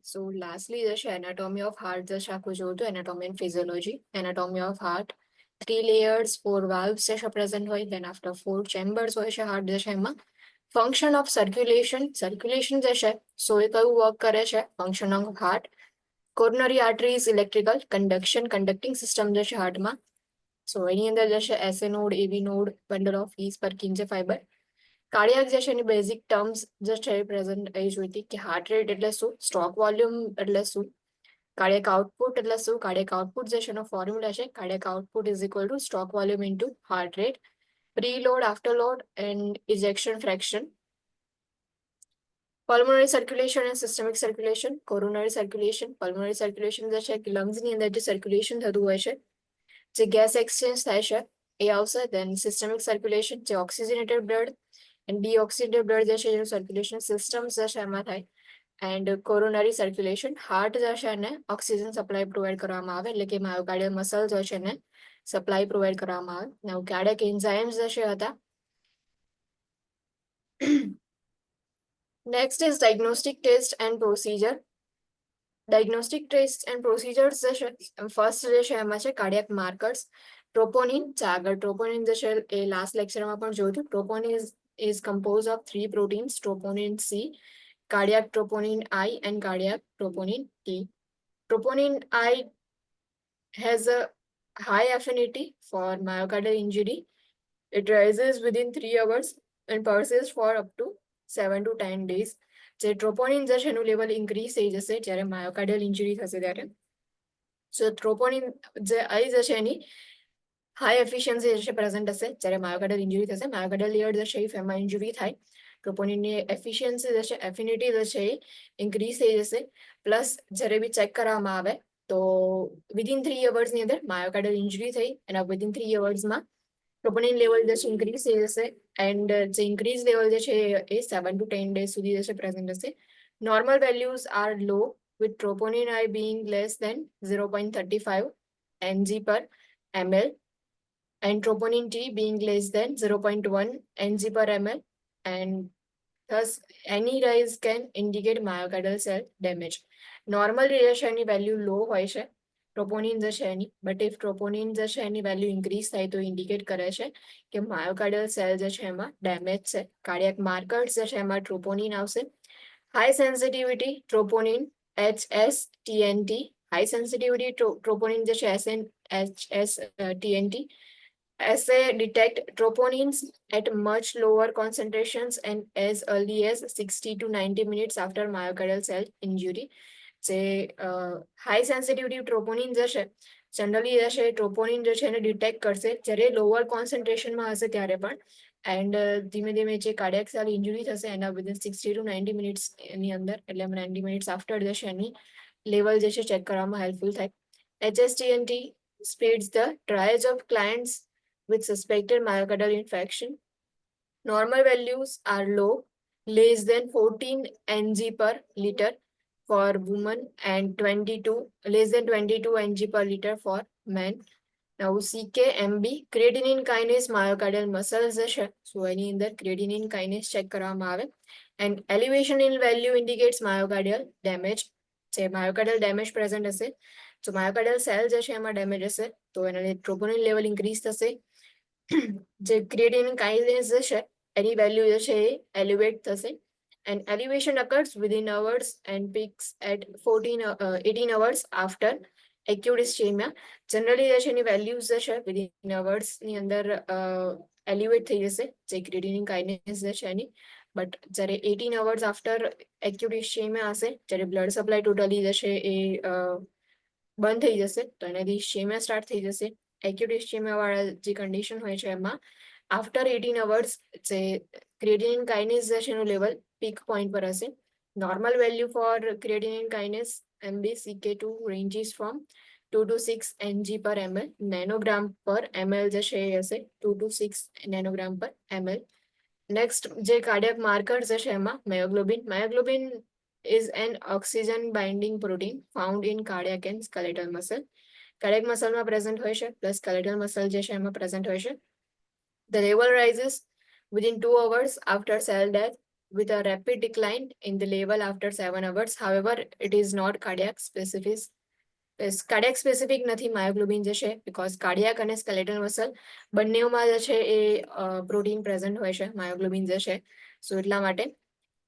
સો lastly જશે anatomy of heart જશે આખું જોયું તો anatomy and physiology anatomy of heart 3 layers 4 valves જશે પ્રેઝન્ટ હોય then after 4 chambers હોય છે હાર્ટ જશે એમાં ફંક્શન ઓફ સર્ક્યુલેશન જશે સો એ કયું વર્ક કરે છે function of heart coronary arteries electrical conducting system જશે હાર્ટમાં સો એની અંદર જશે SA node AV node bundle of His Purkinje fibre cardiac જે છે એની બેઝિક ટર્મ્સ જે છે પ્રેઝન્ટ એ જોઈતી કે હાર્ટ રેટ એટલે શું સ્ટ્રોક વોલ્યુમ એટલે શું કાર્ડિયાક આઉટપુટ એટલે શું કાર્ડિયાક આઉટપુટ જે છે એનો ફોર્મ્યુલા છે cardiac output is equal to stroke volume into heart rate preload afterload and ejection fraction pulmonary circulation અને systemic circulation coronary circulation pulmonary circulation જે છે કે લંગ્સની અંદર જે સર્ક્યુલેશન થતું હોય છે જે ગેસ એક્સચેન્જ થાય છે એ આવશે દેન સિસ્ટમિક સર્ક્યુલેશન જે ઓક્સિજનેટેડ બ્લડ એન્ડ ડીઓક્સિજનેટેડ બ્લડ જે છે એનું સર્ક્યુલેશન સિસ્ટમ જે છે એમાં થાય એન્ડ કોરોનરી સર્ક્યુલેશન હાર્ટ જે છે એને ઓક્સિજન સપ્લાય પ્રોવાઈડ કરવામાં આવે એટલે કે માયોકાર્ડિયલ મસલ્સ હોય છે એને સપ્લાય પ્રોવાઈડ કરવામાં આવે નવ કાર્ડિયાક એન્ઝાઇમ્સ જે છે હતા next is diagnostic test and procedure diagnostic test and procedures જે છે ફર્સ્ટ જે છે એમાં છે કાર્ડિયાક માર્કર્સ ટ્રોપોનિન આગળ ટ્રોપોનિન જે છે એ લાસ્ટ લેક્ચરમાં પણ જોયું હતું troponin is composed of 3 proteins troponin C, cardiac troponin I and cardiac troponin T. Troponin I has a high affinity for myocardial injury. It rises within 3 hours and persists for up to 7 to 10 days. જે troponin જે છે એનું level increase થઈ જશે જ્યારે માયોકાર્ડિયલ injury થશે ત્યારે સો troponin જે આઈ જે છે એની હાઈ એફિશિયન્સી જે છે પ્રેઝન્ટ હશે જ્યારે માયોકાર્ડિયલ ઇન્જરી થશે માયોકાર્ડિયલ લેયર જે છે એ એમાં ઇન્જરી થાય ટ્રોપોનિનની એફિશિયન્સી જે છે એફિનિટી જે છે એ ઇન્ક્રીઝ થઈ જશે પ્લસ જ્યારે બી ચેક કરવામાં આવે તો વિધિન 3 અવર્સની અંદર માયોકાર્ડિયલ ઇન્જરી થઈ એના વિધિન 3 અવર્સમાં ટ્રોપોનિન લેવલ જે છે ઇન્ક્રીઝ થઈ જશે એન્ડ જે ઇન્ક્રીઝ લેવલ જે છે એ 7 to 10 ડેઝ સુધી જે છે પ્રેઝન્ટ હશે normal values are low with troponin I being less than 0.35 mg per ml and troponin T being less than 0.1 mg per ml and thus any rise can indicate myocardial cell damage. Normal reaction value low હોય છે troponin જે છે એની but if troponin જે છે એની value increase થાય તો indicate કરે છે કે માયોકાર્ડિયલ સેલ જે છે એમાં ડેમેજ છે કાર્ડિયાક માર્કર્સ જે છે એમાં ટ્રોપોનિન આવશે high sensitivity troponin HSTNT high sensitivity troponin જે છે HSTNT assay detect troponins at much lower concentrations and as early as 60 to 90 minutes after myocardial cell injury. જે હાઈ સેન્સિટિવિટી ટ્રોપોનિન જે છે generally જે છે ટ્રોપોનિન જે છે એને ડિટેક્ટ કરશે જ્યારે લોઅર કોન્સન્ટ્રેશનમાં હશે ત્યારે પણ એન્ડ ધીમે ધીમે જે કાર્ડિયાક સેલ ઇન્જરી થશે એના વિધિન 60 to 90 મિનિટ્સ એની અંદર એટલે 90 મિનિટ્સ આફ્ટર જે છે એની લેવલ જે છે ચેક કરવામાં હેલ્પફુલ થાય HSTNT speeds the triage of clients with suspected myocardial infarction. Normal values are low, less than 14 Ng per liter for women and 22 less than 22 Ng per liter for men. Now CKMB creatinine kinase myocardial muscles છે so એની અંદર creatinine kinase check કરવામાં આવે and elevation in value indicates myocardial damage જે myocardial damage present હશે so myocardial cell જે છે એમાં damage હશે તો એના લીધે ટ્રોપોનિન લેવલ ઇન્ક્રીઝ થશે જે ક્રિએટિનિન કાઇનેસ છે એની વેલ્યુ જે છે એ એલિવેટ થશે and elevation occurs within hours and peaks at 18 hours after acute ischemia generally જે છે એની વેલ્યુઝ જે છે within hours ની અંદર એલિવેટ થઈ જશે જે ક્રિએટિનિન કાઇનેસ જે છે એની બટ જ્યારે 18 hours after acute ischemia હશે જ્યારે બ્લડ સપ્લાય ટોટલી જે છે એ બંધ થઈ જશે તો એનાથી ischemia સ્ટાર્ટ થઈ જશે acute ischemia વાળા જે કન્ડિશન હોય છે એમાં આફ્ટર 18 અવર્સ જે ક્રિએટિનિન કાઇનેસ જે છે એનું લેવલ પીક પોઈન્ટ પર હશે normal value for creatinine kinase MbCK2 ranges from 2 to 6 Ng per ml nanogram per ml જે છે એ હશે 2 to 6 nanogram per ml next જે કાર્ડિયાક માર્કર જે છે એમાં માયોગ્લોબિન is an oxygen binding protein found in cardiac and skeletal muscle cardiac મસલમાં present હોય છે પ્લસ સ્કેલેટલ મસલ જે છે એમાં પ્રેઝન્ટ હોય છે the level rises within 2 hours after cell death with a rapid decline in the level after 7 hours. However, it is not cardiac specific. Cardiac specific નથી માયોગ્લોબિન જે છે, બીકોઝ કાર્ડિયાક અને skeletal muscle બંનેમાં જે છે એ પ્રોટીન પ્રેઝન્ટ હોય છે માયોગ્લોબિન જે છે. સો એટલા માટે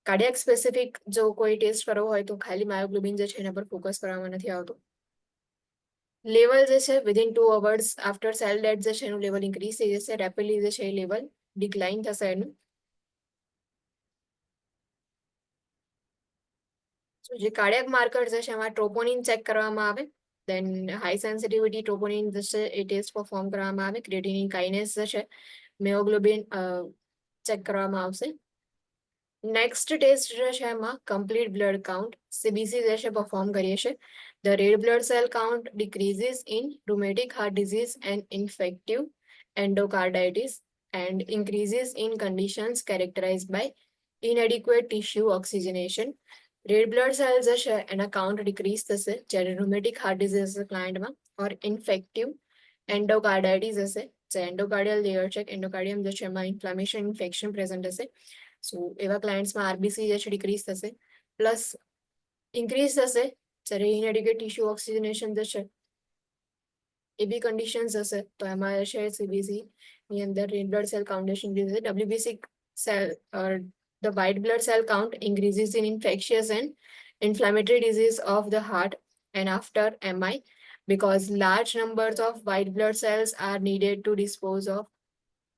કાર્ડિયાક સ્પેસિફિક જો કોઈ ટેસ્ટ કરવો હોય તો ખાલી માયોગ્લોબિન જે છે એના પર ફોકસ કરવામાં નથી આવતું. લેવલ જે છે within 2 hours after cell death જે છે એનું લેવલ ઇન્ક્રીઝ થઈ જશે, રેપિડલી જે છે એ લેવલ ડિક્લાઇન થશે એનું. જે કાર્ડિયાક માર્કર જે છે એમાં ટ્રોપોનિન ચેક કરવામાં આવે, દેન હાઈ સેન્સિટિવિટી ટ્રોપોનિન જે છે એ ટેસ્ટ પરફોર્મ કરવામાં આવે, ક્રિએટિનિન કાઇનેસ જે છે, મિયોગ્લોબિન ચેક કરવામાં આવશે. નેક્સ્ટ ટેસ્ટ જે છે એમાં કમ્પ્લીટ બ્લડ કાઉન્ટ સીબીસી જે છે પરફોર્મ કરીએ છીએ. The red blood cell count decreases in rheumatic heart disease and infective endocarditis and increases in conditions characterized by inadequate tissue oxygenation. Red blood cells જે છે એના કાઉન્ટ ડિક્રીઝ થશે જ્યારે rheumatic heart disease ક્લાયન્ટમાં, or infective endocarditis હશે, જે એન્ડોકાર્ડિયલ layer છે, એન્ડોકાર્ડિયમ જે છે એમાં ઇન્ફ્લામેશન ઇન્ફેક્શન પ્રેઝન્ટ હશે. સો એવા ક્લાયન્ટ્સમાં આરબીસી જે છે ડિક્રીઝ થશે, પ્લસ ઇન્ક્રીઝ થશે જ્યારે ઇનએડિક્વેટ ટિશ્યુ ઓક્સિજનેશન જે છે એ બી કન્ડિશન્સ હશે તો એમાં છે સીબીસી ની અંદર રેડ બ્લડ સેલ કાઉન્ટેશન છે, WBC cell the white blood cell count increases in infectious and inflammatory disease of the heart and after MI, because large numbers of white blood cells are needed to dispose of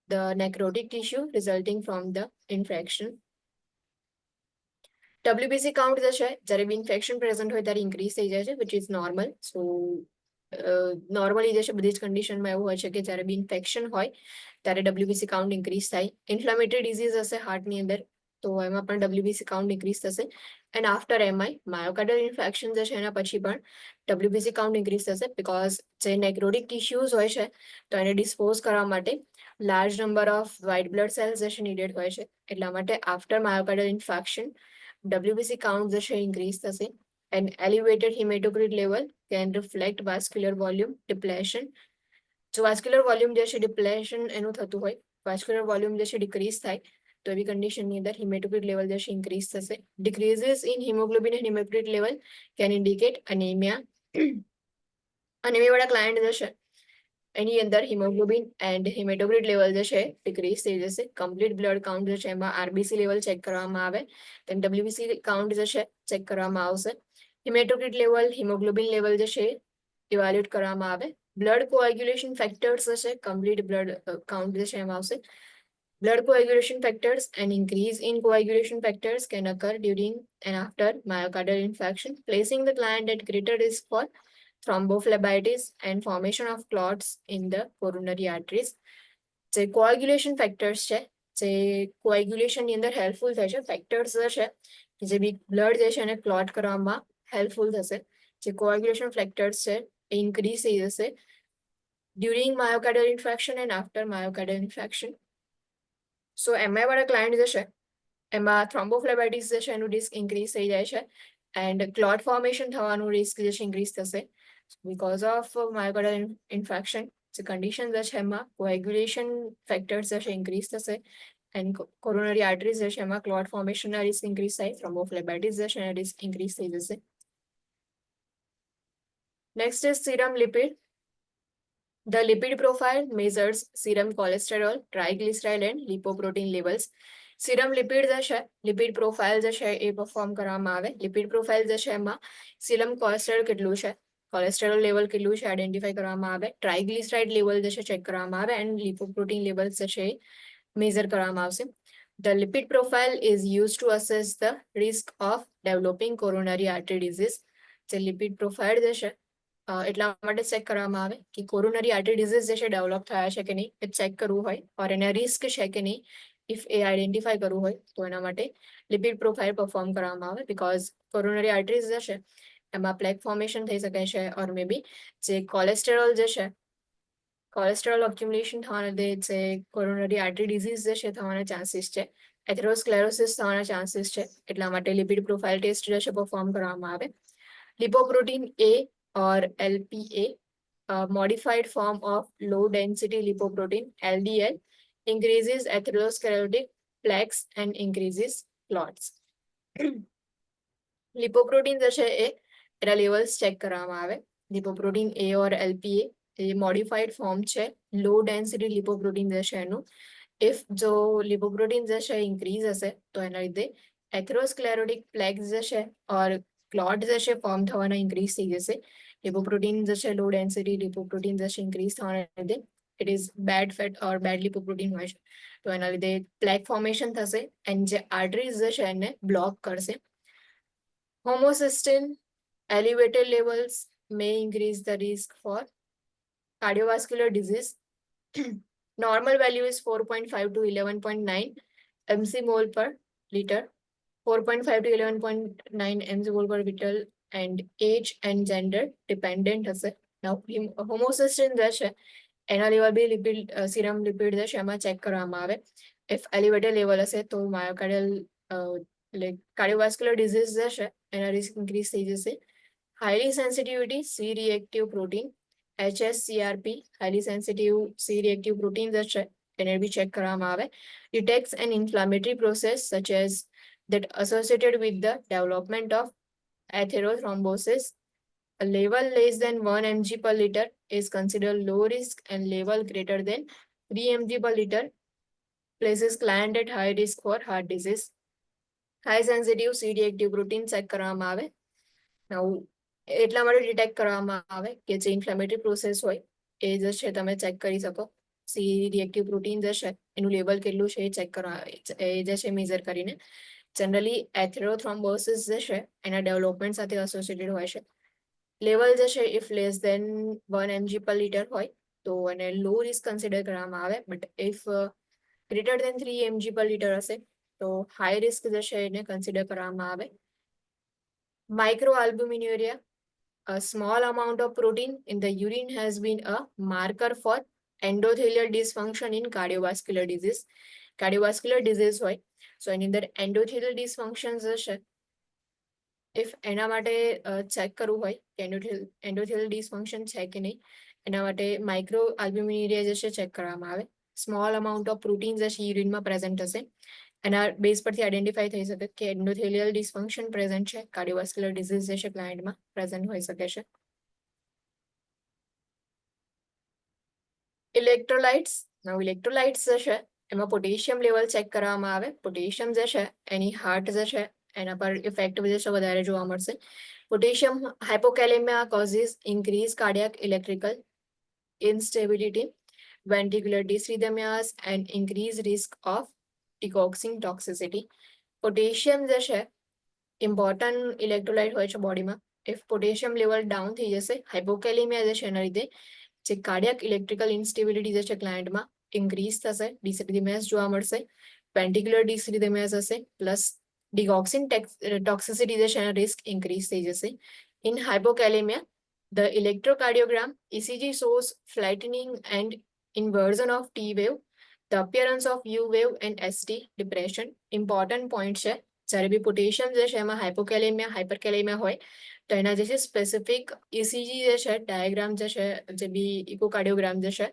the necrotic tissue resulting from the infection. WBC count જે છે જ્યારે બી infection present હોય ત્યારે increase થઈ જાય છે, which is normal. So normally જે છે બધી જ કન્ડિશનમાં એવું હોય છે કે જ્યારે બી ઇન્ફેક્શન હોય ત્યારે ડબ્લ્યુબીસી કાઉન્ટ ઇન્ક્રીઝ થાય. ઇન્ફ્લામેટરી ડિઝીઝ હશે હાર્ટની અંદર તો એમાં પણ ડબ્લ્યુબીસી કાઉન્ટ ઇન્ક્રીઝ થશે. And after MI myocardial infection જે છે એના પછી પણ ડબ્લ્યુબીસી કાઉન્ટ ઇન્ક્રીઝ થશે, બીકોઝ જે નેક્રોટિક ટિશ્યુઝ હોય છે તો એને ડિસ્પોઝ કરવા માટે large number of white blood cells જે છે નીડેડ હોય છે. એટલા માટે after myocardial infection WBC count જે છે ઇન્ક્રીઝ થશે. An elevated hematocrit level can reflect vascular volume depletion. જો વાસ્ક્યુલર વોલ્યુમ જે છે ડિપ્લેશન એનું થતું હોય, વાસ્ક્યુલર વોલ્યુમ જે છે ડિક્રીઝ થાય તો એવી કન્ડિશનની અંદર હિમેટોક્રિટ લેવલ જે છે ઇન્ક્રીઝ થશે. Decreases in haemoglobin and haematocrit level can indicate anaemia. અનેમિયાવાળા ક્લાયન્ટ જે છે એની અંદર હિમોગ્લોબિન એન્ડ હિમેટોક્રિટ લેવલ જે છે ડિક્રીઝ થઈ જશે. કમ્પ્લીટ બ્લડ કાઉન્ટ જે છે એમાં આરબીસી લેવલ ચેક કરવામાં આવે, તેમ ડબ્લ્યુબીસી કાઉન્ટ જે છે ચેક કરવામાં આવશે. હિમેટોક્રિટ લેવલ, હિમોગ્લોબિન લેવલ જે છે ઇવેલ્યુએટ કરવામાં આવે. બ્લડ કોએગ્યુલેશન ફેક્ટર્સ જે છે કમ્પ્લીટ બ્લડ કાઉન્ટ જે છે એમાં આવશે. Blood coagulation factors and increase in coagulation factors can occur during and after myocardial infarction, placing the client at greater risk for thrombophlebitis and formation of clots in the coronary arteries. જે coagulation factors છે, જે coagulation ની અંદર helpful થાય છે, factors છે જે બી blood જે છે એને ક્લોટ કરવામાં હેલ્પફુલ થશે. જે coagulation factors છે એ ઇન્ક્રીઝ થઈ જશે during myocardial infarction and after myocardial infarction. So MI વાળા ક્લાયન્ટ જે છે એમાં થ્રોમ્બોફ્લેબાઇટિસ જે છે એનું રિસ્ક ઇન્ક્રીઝ થઈ જાય છે એન્ડ ક્લોટ ફોર્મેશન થવાનું રિસ્ક જે છે ઇન્ક્રીઝ થશે બીકોઝ ઓફ માયોકાર્ડિયલ ઇન્ફેક્શન. જે કન્ડિશન જે છે એમાં કોએગ્યુલેશન ફેક્ટર્સ જે છે ઇન્ક્રીઝ થશે એન્ડ કોરોનરી આર્ટરીઝ જે છે એમાં ક્લોટ ફોર્મેશનના રિસ્ક ઇન્ક્રીઝ થાય, થ્રોમ્બોફ્લેબાઇટિસ જે છે એના રિસ્ક ઇન્ક્રીઝ થઈ જશે. Next is serum lipid. The lipid profile measures serum cholesterol, triglyceride and lipoprotein levels. Serum lipid જે છે, લિપિડ પ્રોફાઇલ જે છે એ પરફોર્મ કરવામાં આવે. લિપિડ પ્રોફાઇલ જે છે એમાં સીરમ કોલેસ્ટ્રોલ કેટલું છે, કોલેસ્ટ્રોલ લેવલ કેટલું છે આઈડેન્ટિફાઈ કરવામાં આવે, ટ્રાઇગ્લિસરાઇડ લેવલ જે છે ચેક કરવામાં આવે એન્ડ લિપોપ્રોટીન લેવલ જે છે મેઝર કરવામાં આવશે. The lipid profile is used to assess the risk of developing coronary artery disease. જે લિપિડ પ્રોફાઇલ જે છે એટલા માટે ચેક કરવામાં આવે કે કોરોનરી આર્ટરી ડિઝીઝ જે છે ડેવલપ થયા છે કે નહીં એ ચેક કરવું હોય, ઓર એને રિસ્ક છે કે નહીં ઇફ એ આઈડેન્ટિફાઈ કરવું હોય તો એના માટે લિપિડ પ્રોફાઇલ પરફોર્મ કરવામાં આવે. બીકોઝ કોરોનરી આર્ટરીઝ જે છે એમાં પ્લેક ફોર્મેશન થઈ શકે છે, ઓર મે બી જે કોલેસ્ટેરોલ જે છે, કોલેસ્ટ્રોલ અક્યુમ્યુલેશન થવાના લીધે જે કોરોનરી આર્ટરી ડિઝીઝ જે છે થવાના ચાન્સીસ છે, એથેરોસ્ક્લેરોસિસ થવાના ચાન્સીસ છે. એટલા માટે લિપિડ પ્રોફાઇલ ટેસ્ટ જે છે પરફોર્મ કરવામાં આવે. લિપોપ્રોટીન એ or LPA, a modified form of low density lipoprotein LDL, increases atherosclerotic plaques and increases ક્લોટ્સ. લિપોપ્રોટીન જે છે એના લેવલ્સ ચેક કરવામાં આવે. લિપોપ્રોટીન A or LPA A modified form છે લો ડેન્સિટી લિપોપ્રોટીન જે છે એનું. ઇફ જો લિપોપ્રોટીન જે છે ઇન્ક્રીઝ હશે તો એના લીધે એથેરોસ્ક્લેરોટિક પ્લેક્સ જે છે ઓર ક્લોટ જે છે ફોર્મ થવાના ઇન્ક્રીઝ થઈ જશે. લિપોપ્રોટીન જે છે લો ડેન્સિટી લિપોપ્રોટીન જે છે ઇન્ક્રીઝ થવાના લીધે it is bad fat or bad lipoprotein હોય છે, તો એના લીધે પ્લેક ફોર્મેશન થશે એન્ડ જે આર્ટરીઝ જે છે એને બ્લોક કરશે. Homocysteine elevated levels may increase the risk for cardiovascular disease. Normal value is 4.5 to 11.9 mc/mol per liter. 4.5 to 11.9 mc/mol per liter and age and gender dependent હશે. Now homocysteine જે છે એના level બી lipid serum lipid જે છે એમાં check કરવામાં આવે. If elevated level હશે તો માયોકાર્ડિયલ કાર્ડિયોવાસ્ક્યુલર ડિઝીઝ જે છે એના રિસ્ક ઇન્ક્રીઝ થઈ જશે. Highly sensitivity C reactive protein HSCRP highly sensitive C reactive protein જે છે એને બી ચેક કરવામાં આવે. Detects an inflammatory process such as that associated with the development of atherothrombosis. A level less than 1 mg per liter is considered low risk and level greater than 3 mg per liter places client at high risk for heart disease. High sensitive C reactive protein check કરવામાં આવે. Now એટલા માટે detect કરવામાં આવે કે જે inflammatory process હોય એ જે છે તમે ચેક કરી શકો. સી રિએક્ટિવ પ્રોટીન જે છે એનું લેવલ કેટલું છે એ ચેક કરવા એ જે છે મેઝર કરીને. જનરલી એથેરોથ્રોમ્બોસિસ જે છે એના ડેવલપમેન્ટ સાથે એસોસિએટેડ હોય છે. લેવલ જે છે ઇફ લેસ દેન 1 mg પર લીટર હોય તો એને લો રિસ્ક કન્સિડર કરવામાં આવે, but if greater than 3 mg પર લીટર હશે તો હાઈ રિસ્ક જે છે એને કન્સિડર કરવામાં આવે. Microalbuminuria, a small amount of protein in the urine has been a marker for endothelial dysfunction in cardiovascular disease. Cardiovascular disease હોય so એની અંદર endothelial dysfunction હશે. ઇફ એના માટે ચેક કરવું હોય કે endothelial dysfunction છે કે નહીં એના માટે માઇક્રો આલ્બ્યુમિનિરિયા જે છે ચેક કરવામાં આવે. સ્મોલ અમાઉન્ટ ઓફ પ્રોટીન જે છે યુરિનમાં પ્રેઝન્ટ હશે એના બેઝ પરથી આઈડેન્ટિફાઈ થઈ શકે કે એન્ડોથેલિયલ ડિસફંક્શન પ્રેઝન્ટ છે, કાર્ડિયોવાસ્ક્યુલર ડિઝીઝ જે છે ક્લાયન્ટમાં પ્રેઝન્ટ હોઈ શકે છે. ઇલેક્ટ્રોલાઇટ્સ જે છે એમાં પોટેશિયમ લેવલ ચેક કરવામાં આવે. પોટેશિયમ જે છે એની હાર્ટ જે છે એના પર ઇફેક્ટ જે છે વધારે જોવા મળશે. Potassium hypokalemia causes increase cardiac electrical instability, ventricular dysrhythmias and increased risk of digoxin toxicity. Potassium જે છે ઇમ્પોર્ટન્ટ ઇલેક્ટ્રોલાઇટ હોય છે બોડીમાં. ઇફ પોટેશિયમ લેવલ ડાઉન થઈ જશે હાઇપોકેલેમિયા જે છે એના લીધે જે કાર્ડિયાક ઇલેક્ટ્રિકલ ઇન્સ્ટેબિલિટી જે છે ક્લાયન્ટમાં ઇન્ક્રીઝ થશે, ડિસરિધમિયાસ જોવા મળશે, વેન્ટ્રિક્યુલર ડિસરિધમિયાસ હશે, પ્લસ digoxin toxicity જે છે એનો રિસ્ક ઇન્ક્રીઝ થઈ જશે. In hypokalemia the electrocardiogram ECG shows flattening and inversion of T wave, the appearance of U wave and ST depression. Important point છે જ્યારે બી પોટેશિયમ જે છે એમાં હાઇપોકેલેમિયા હાઇપરકેલેમિયા હોય તો એના જે છે સ્પેસિફિક ECG જે છે ડાયાગ્રામ જે છે જે બી ઇકોકાર્ડિયોગ્રામ જે છે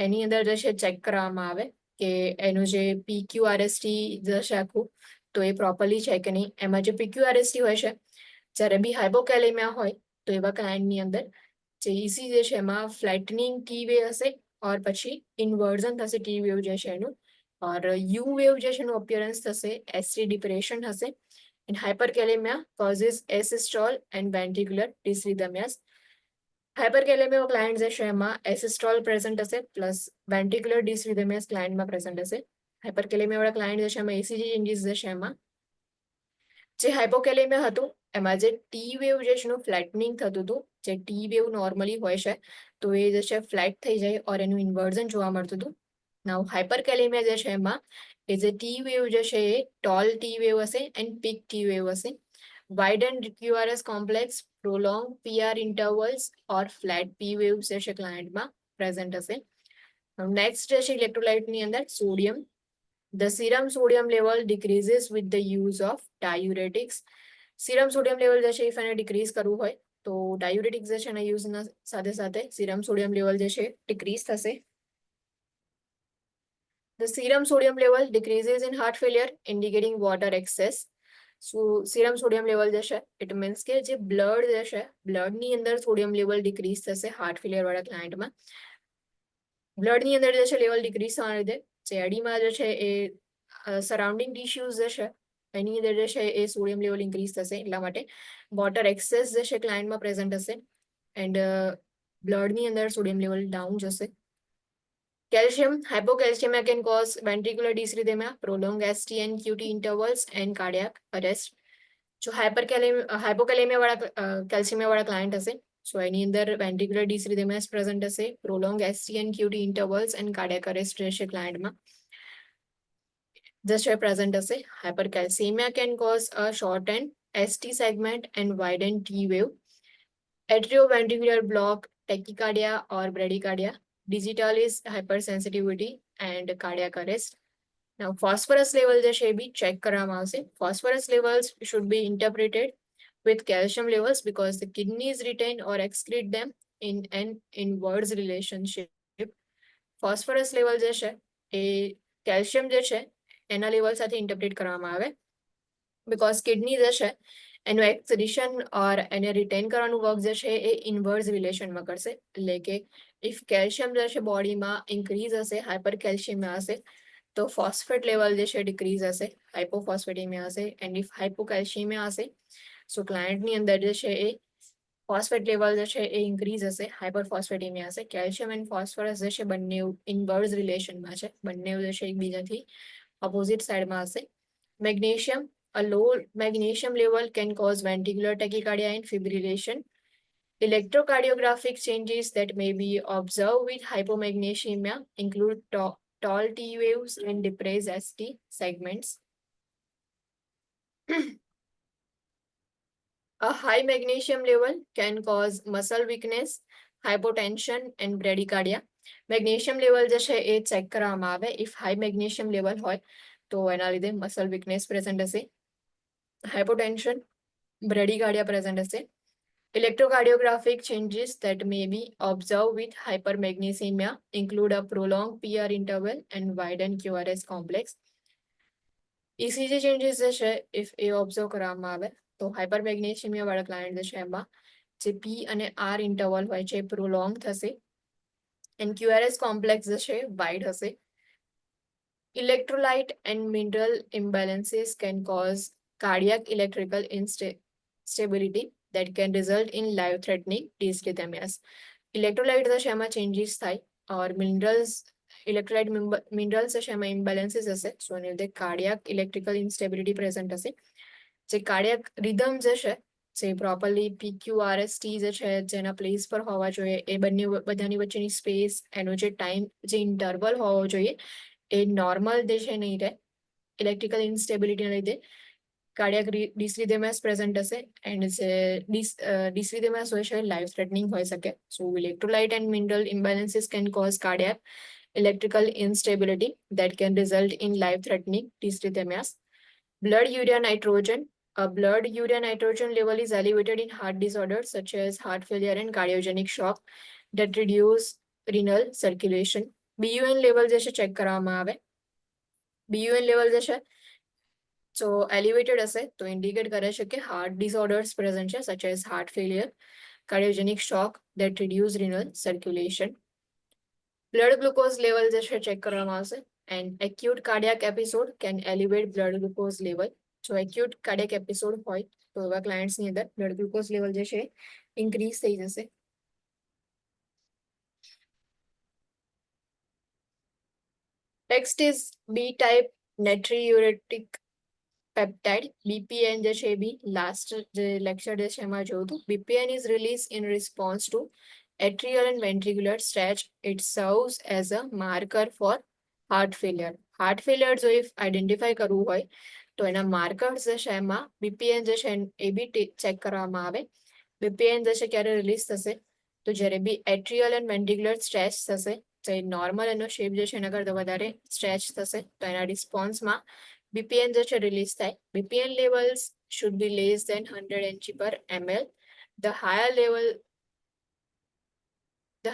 એની અંદર જે છે ચેક કરવામાં આવે કે એનું જે PQRST જે છે આખું તો એ પ્રોપરલી છે કે નહીં. એમાં જે PQRST હોય છે જ્યારે બી હાઇપોકેલેમિયા હોય તો એવા ક્લાયન્ટની અંદર જે ECG જે છે એમાં ફ્લેટનિંગ ટી વેવ હશે ઓર પછી ઇન્વર્ઝન થશે ટી વેવ જે છે એનું, ઓર યુ વેવ જે છે એનું અપિયરન્સ થશે, ST ડિપ્રેશન હશે. In hyperkalemia causes asystole and ventricular dysrhythmias. Hyperkalemia client જે છે એમાં એસિસ્ટોલ પ્રેઝન્ટ હશે પ્લસ વેન્ટ્રિક્યુલર ડિસરિધમિયાસ ક્લાયન્ટમાં પ્રેઝન્ટ હશે. હાઇપરકેલેમિયા વાળા ક્લાયન્ટ જે છે એમાં ECG ચેન્જીસ જે છે એમાં જે હાઇપોકેલેમિયા હતું એમાં જે ટી વેવ જે છે એનું ફ્લેટનિંગ થતું હતું, જે ટી વેવ નોર્મલી હોય છે તો એ જે છે ફ્લેટ થઈ જાય ઓર એનું ઇન્વર્ઝન જોવા મળતું હતું. નાઉ હાઇપરકેલેમિયા જે છે એમાં એ જે ટી વેવ જે છે એ ટોલ ટી વેવ હશે એન્ડ પીક ટી વેવ હશે. Wide and QRS complex prolong PR intervals or flat P waves જે છે ક્લાયન્ટમાં પ્રેઝન્ટ હશે. નેક્સ્ટ જે છે ઇલેક્ટ્રોલાઇટની અંદર sodium. The serum sodium level decreases with the use of diuretics. Serum sodium level જે છે if એને ડિક્રીઝ કરવું હોય તો ડાયુરેટિક્સ જે છે એના યુઝના સાથે સાથે serum sodium level જે છે ડિક્રીઝ થશે. The serum sodium level decreases in heart failure, indicating water excess. So serum sodium level જે છે it means કે જે blood જે છે blood ની અંદર sodium level decrease થશે heart failure વાળા client માં. blood ની અંદર જે છે level decrease થવાના લીધે જે એડીમાં જે છે એ સરાઉન્ડિંગ ટિશ્યુઝ જે છે એની અંદર જે છે એ સોડિયમ લેવલ ઇન્ક્રીઝ થશે એટલા માટે વોટર એક્સેસ જે છે ક્લાયન્ટમાં પ્રેઝન્ટ હશે એન્ડ બ્લડની અંદર સોડિયમ લેવલ ડાઉન જશે. Calcium hypocalcemia can cause ventricular dysrhythmia, prolonged ST and QT intervals, and cardiac arrest. જો હાઇપોકેલેમિયા વાળા કેલ્શિયમિયા વાળા ક્લાયન્ટ હશે સો એની અંદર વેન્ટ્રિક્યુલર ડિસરિધમિયાસ પ્રેઝન્ટ હશે, prolong ST and QT intervals and cardiac arrest રહેશે ક્લાયન્ટમાં જે છે પ્રેઝન્ટ હશે. Hypercalcemia can cause a short and ST segment and widened T wave, atrioventricular block, tachycardia or bradycardia, digital is hypersensitivity and cardiac arrest. Now phosphorus level જે છે એ બી check કરવામાં આવશે. Phosphorus levels should be interpreted with calcium levels because the kidneys retain or excrete them in an inverse relationship. Phosphorus level જે છે એ calcium જે છે એના level સાથે ઇન્ટરપ્રેટ કરવામાં આવે because kidney જે છે એનું એક્સક્રીશન ઓર એને રિટેન કરવાનું વર્ક જે છે એ ઇન્વર્સ રિલેશનમાં કરશે. એટલે કે ઇફ કેલ્શિયમ જે છે બોડીમાં ઇન્ક્રીઝ હશે, હાઇપર કેલ્શિયમિયા હશે તો ફોસ્ફેટ લેવલ જે છે ડિક્રીઝ હશે, હાઇપોફોસ્ફેટેમિયા હશે. એન્ડ ઇફ હાઇપોકેલ્શિયમિયા હશે સો ક્લાયન્ટની અંદર જે છે એ ફોસ્ફેટ લેવલ જે છે એ ઇન્ક્રીઝ હશે, હાઇપરફોસ્ફેટેમિયા હશે. કેલ્શિયમ એન્ડ ફોસ્ફરસ જે છે બંને ઇન્વર્સ રિલેશનમાં છે, બંને જે છે એકબીજાથી ઓપોઝિટ સાઈડમાં હશે. Magnesium, a low magnesium level can cause ventricular tachycardia and fibrillation. Electrocardiographic changes that may be observed with hypomagnesemia include tall T waves and depressed ST segments. A high magnesium level can cause muscle weakness, hypotension and bradycardia. Magnesium level જે છે એ check કરવામાં આવે. If high magnesium level હોય તો એના લીધે muscle weakness present હશે, hypotension, bradycardia present હશે. Electrocardiographic changes that may be observed with hypermagnesemia include a prolonged PR interval and widened QRS complex. ECG changes જે છે if એ ઓબ્ઝર્વ કરવામાં આવે તો હાઇપરમેગ્નેશિયમિયા વાળા ક્લાયન્ટ જે છે એમાં જે P અને R ઇન્ટરવલ હોય છે પ્રોલોંગ થશે એન્ડ QRS કોમ્પ્લેક્સ જે છે વાઇડ હશે. Electrolyte and mineral imbalances can cause cardiac electrical instability that can result in life-threatening dysrhythmias. Electrolyte જે છે એમાં ચેન્જીસ થાય ઓર ઇલેક્ટ્રોલાઇટ મિનરલ્સ જે છે એમાં ઇમ્બેલેન્સીસ હશે સો એની લીધે કાર્ડિયાક ઇલેક્ટ્રિકલ ઇન્સ્ટેબિલિટી પ્રેઝન્ટ હશે. જે કાર્ડિયાક રિધમ જે છે જે પ્રોપરલી PQRST જે છે જેના પ્લેસ પર હોવા જોઈએ એ બધાની વચ્ચેની સ્પેસ, એનો જે ટાઈમ, જે ઇન્ટરવલ હોવો જોઈએ એ નોર્મલ જે છે નહીં રહે. ઇલેક્ટ્રિકલ ઇન્સ્ટેબિલિટીના લીધે કાર્ડિયાક ડિસરિધમિયાસ પ્રેઝન્ટ હશે એન્ડ જે ડિસરિધમિયાસ હોય છે લાઈફ થ્રેટનિંગ હોઈ શકે. So electrolyte and mineral imbalances can cause cardiac electrical instability that can result in life-threatening dysrhythmias. Blood urea nitrogen. A blood urea nitrogen level is elevated in heart disorders such as heart failure and cardiogenic shock that reduce renal circulation. BUN level જે છે check કરવામાં આવે. BUN level જે છે so elevated હશે તો indicate કરે છે કે હાર્ટ ડિસઓર્ડર્સ પ્રેઝન્ટ છે such as heart failure, cardiogenic shock that reduce renal circulation. Blood glucose level જે છે ચેક કરવામાં આવશે and acute cardiac episode can elevate blood glucose level. જો acute cardiac episode હોય તો એવા ક્લાયન્ટ્સની અંદર blood glucose level જે છે ઇન્ક્રીઝ થઈ જશે. Next is B-type natriuretic peptide. BPN જે છે એ બી લાસ્ટ જે લેક્ચર જે છે એમાં જોયું હતું. BPN is released in response to atrial and ventricular stretch. It serves as a marker for heart failure. Heart failure જો if આઈડેન્ટિફાઈ કરવું હોય તો એના માર્કર્સ જે છે એમાં BPN જે છે એ બી ચેક કરવામાં આવે. BPN જે છે ક્યારે રિલીઝ થશે તો જ્યારે બી એટ્રિયલ એન્ડ વેન્ટ્રિક્યુલર સ્ટ્રેચ થશે, જે નોર્મલ એનો શેપ જે છે એના કરતાં વધારે સ્ટ્રેચ થશે તો એના રિસ્પોન્સમાં BPN જે છે રિલીઝ થાય. BPN levels should be less than 100 Ng/ml. The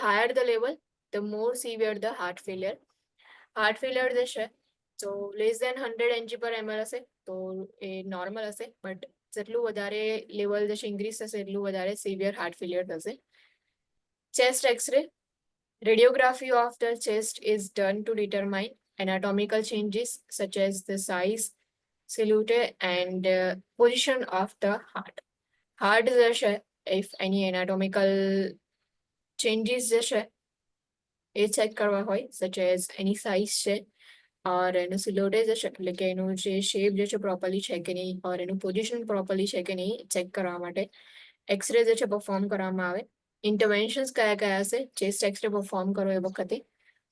higher the level, the more severe the heart failure. Heart failure જે છે તો લેસ દેન 100 mg પર ml હશે તો એ નોર્મલ હશે, બટ જેટલું વધારે લેવલ જે છે ઇન્ક્રીઝ થશે એટલું વધારે સિવિયર હાર્ટ ફેલિયર થશે. Chest X-ray. Radiography of the chest is done to determine anatomical changes such as the size, silhouette, and position of the heart. Heart જે છે, if any anatomical changes જે છે એ check કરવા હોય, such as any size છે, और એનું silhouette જે છે એટલે કે એનું જે શેપ જે છે પ્રોપરલી છે કે નહીં, और એનું પોઝિશન પ્રોપરલી છે કે નહીં ચેક કરવા માટે એક્સરે જે છે પરફોર્મ કરવામાં આવે. ઇન્ટરવેન્શન્સ કયા કયા હશે ચેસ્ટ એક્સરે પરફોર્મ કરો એ વખતે?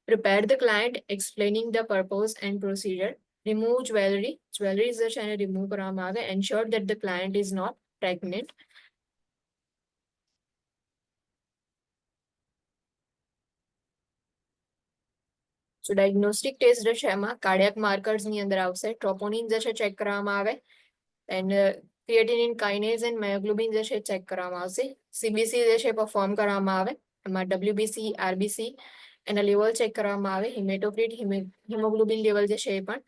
Prepare the client explaining the purpose and procedure. Remove jewelry. Jewelry જે છે એને remove કરવામાં આવે. Ensure that the client is not pregnant. So diagnostic test જે છે એમાં કાર્ડિયાક માર્કર્સ ની અંદર આવશે. ટ્રોપોનિન જે છે ચેક કરવામાં આવે, એન્ડ ક્રિએટિનિન કાઇનેઝ એન્ડ માયોગ્લોબિન જે છે ચેક કરવામાં આવશે. સીબીસી જે છે પરફોર્મ કરવામાં આવે, એમાં ડબ્લ્યુબીસી, આરબીસી એના લેવલ ચેક કરવામાં આવે. હિમેટોક્રિટ, હિમોગ્લોબિન લેવલ જે છે એ પણ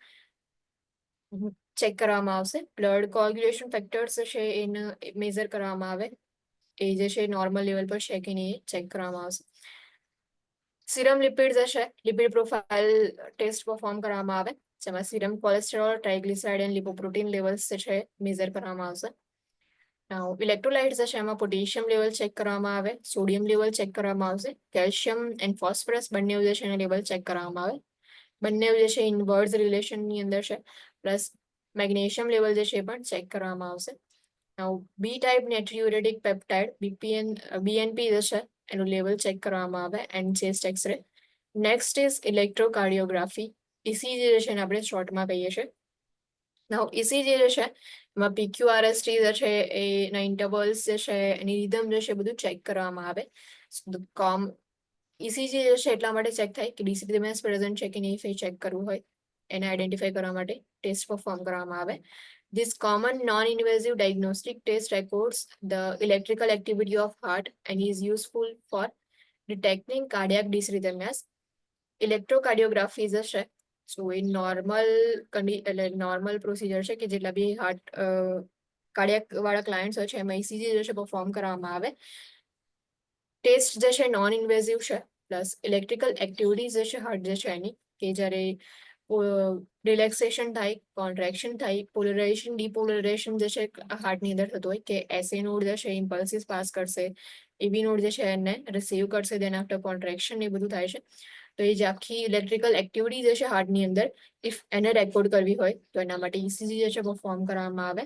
ચેક કરવામાં આવશે. બ્લડ કોઆગ્યુલેશન ફેક્ટર્સ છે એને મેઝર કરવામાં આવે, એ જે છે નોર્મલ લેવલ પર છે કે નહીં ચેક કરવામાં આવશે. સિરમ લિપિડ જે છે લિપિડ પ્રોફાઇલ ટેસ્ટ પરફોર્મ કરવામાં આવે, જેમાં serum cholesterol, triglyceride and લિપોપ્રોટીન levels જે છે મેઝર કરવામાં આવશે. ઇલેક્ટ્રોલાઇટ્સ જે છે એમાં પોટેશિયમ લેવલ ચેક કરવામાં આવે, સોડિયમ લેવલ ચેક કરવામાં આવશે, કેલ્શિયમ એન્ડ ફોસ્ફરસ બંને જે છે એના લેવલ ચેક કરવામાં આવે. બંને જે છે ઇનવર્સ રિલેશનની અંદર છે, પ્લસ મેગ્નેશિયમ લેવલ જે છે એ પણ ચેક કરવામાં આવશે. B type natriuretic peptide BNP જે છે એનું લેવલ ચેક કરવામાં આવે and chest x-ray. Next is electrocardiography, ECG જે છે એને આપણે શોર્ટમાં કહીએ છીએ. નાઉ ઇસીજી જે છે એમાં પીક્યુઆરએસટી જે છે એના ઇન્ટરવલ્સ જે છે એની રિધમ જે છે બધું ચેક કરવામાં આવે. ઇસીજી જે છે એટલા માટે ચેક થાય કે ડીસી રિધમ પ્રેઝન્ટ છે કે નહીં ચેક કરવું હોય એને આઈડેન્ટિફાઈ કરવા માટે ટેસ્ટ પરફોર્મ કરવામાં આવે. This common non-invasive diagnostic test records the electrical activity of heart and is useful for detecting cardiac dysrhythmias. ઇલેક્ટ્રોકાર્ડિયોગ્રાફી જે છે સો એ નોર્મલ પ્રોસિજર છે કે જેટલા બી હાર્ટ કાર્ડિયાક વાળા ક્લાયન્ટ્સ હોય છે એમાં ઇસીજી જે છે પરફોર્મ કરવામાં આવે. ટેસ્ટ જે છે નોન ઇન્વેઝિવ છે, પ્લસ ઇલેક્ટ્રિકલ એક્ટિવિટીઝ જે છે હાર્ટ જે છે એની, કે જ્યારે રિલેક્સેશન થાય, કોન્ટ્રેક્શન થાય, પોલરાઇઝેશન ડિપોલરાઇઝેશન જે છે હાર્ટની અંદર થતું હોય, કે એસએ નોડ જે છે ઇમ્પલ્સિસ પાસ કરશે, એબી નોડ જે છે એને રિસીવ કરશે, દેન આફ્ટર કોન્ટ્રેક્શન એ બધું થાય છે. તો એ જે આખી ઇલેક્ટ્રિકલ એક્ટિવિટી જે છે હાર્ટની અંદર ઇફ એને રેકોર્ડ કરવી હોય તો એના માટે ઇસીજી જે છે પરફોર્મ કરવામાં આવે.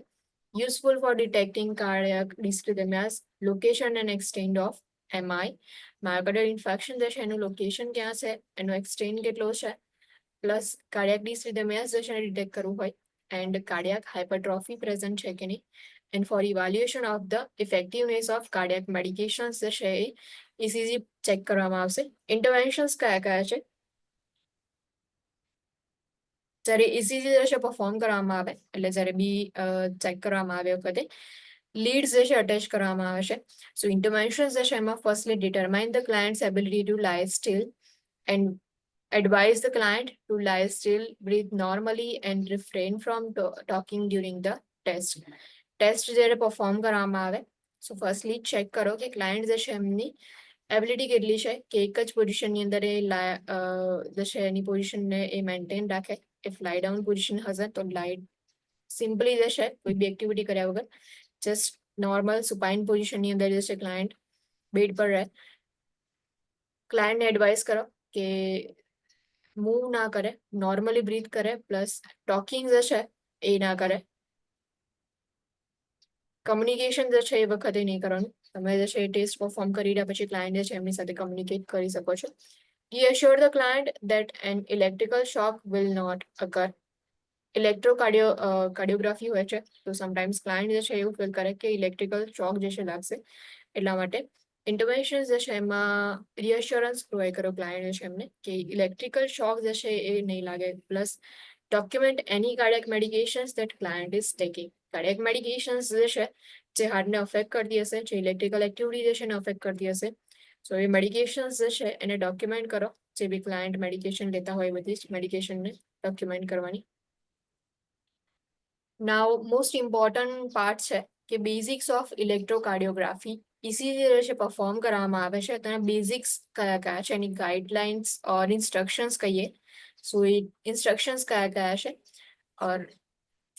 Useful for detecting cardiac dysrhythmias, location and extent of MI, myocardial infection જે છે એનું લોકેશન ક્યાં છે, એનો એક્સટેન્ડ કેટલો છે, પ્લસ કાર્ડિયાક ડિસ્ટ્રીથમિયાસ જે છે એને ડિટેક્ટ કરવું હોય, એન્ડ કાર્ડિયાક હાઇપરટ્રોફી પ્રેઝન્ટ છે કે નહીં, and for evaluation of the effectiveness of cardiac medications જે છે એ ઇસીજી ચેક કરવામાં આવશે. ઇન્ટરવેન્શન્સ કયા કયા છે? જ્યારે ઇસીજી જે છે પરફોર્મ કરવામાં આવે એટલે જ્યારે બી ચેક કરવામાં આવે વખતે લીડ્સ જે છે અટેચ કરવામાં આવે છે. સો ઇન્ટરવેન્શન્સ જે છે એમાં firstly determine the client's ability to lie still and advise the client to lie still, breathe normally and refrain from talking during the test. Test જ્યારે પરફોર્મ કરવામાં આવે સો ફર્સ્ટલી ચેક કરો કે ક્લાયન્ટ જે છે એમની એબિલિટી કેટલી છે કે એક જ પોઝિશનની અંદર એ જે છે એની પોઝિશનને એ મેન્ટેન રાખે. ઇફ લાઈ ડાઉન પોઝિશન હશે તો સિમ્પલી જે છે કોઈ બી એક્ટિવિટી કર્યા વગર જસ્ટ નોર્મલ સુપાઇન પોઝિશનની અંદર જે છે ક્લાયન્ટ બેડ પર રહે. ક્લાયન્ટને એડવાઇસ કરો કે મૂવ ના કરે, નોર્મલી બ્રીથ કરે, પ્લસ ટોકિંગ જે છે એ ના કરે. કમ્યુનિકેશન જે છે એ વખતે નહીં કરવાનું. તમે જે છે એ ટેસ્ટ પરફોર્મ કરી રહ્યા પછી ક્લાયન્ટ જે છે એમની સાથે કમ્યુનિકેટ કરી શકો છો. Reassure the client that an electrical shock will not occur. Cardiography હોય છે તો સમટાઈમ્સ ક્લાયન્ટ જે છે એવું ફીલ કરે કે ઇલેક્ટ્રિકલ શોક જે છે લાગશે, એટલા માટે ઇન્ટરવેન્શન જે છે એમાં રિએશ્યોરન્સ પ્રોવાઈડ કરો ક્લાયન્ટ જે છે એમને કે ઇલેક્ટ્રિકલ શોક જે છે એ નહીં લાગે. Plus document any cardiac medications that client is taking. Cardiac medications જે છે જે હાર્ટને અફેક્ટ કરતી હશે, જે ઇલેક્ટ્રિકલ એક્ટિવિટી જે છે એને અફેક્ટ કરતી હશે, સો એ મેડિકેશન્સ જે છે એને ડોક્યુમેન્ટ કરો જે બી ક્લાયન્ટ મેડિકેશન લેતા હોય એ બધી જ મેડિકેશનને ડોક્યુમેન્ટ કરવાની. નાઉ મોસ્ટ ઇમ્પોર્ટન્ટ પાર્ટ છે કે બેઝિક્સ ઓફ ઇલેક્ટ્રોકાર્ડિયોગ્રાફી. ઇસીજી જે પરફોર્મ કરવામાં આવે છે તેના બેઝિક્સ કયા કયા છે, એની ગાઈડલાઇન્સ ઓર ઇન્સ્ટ્રક્શન્સ કહીએ. સો એ ઇન્સ્ટ્રક્શન્સ કયા કયા છે? ઓર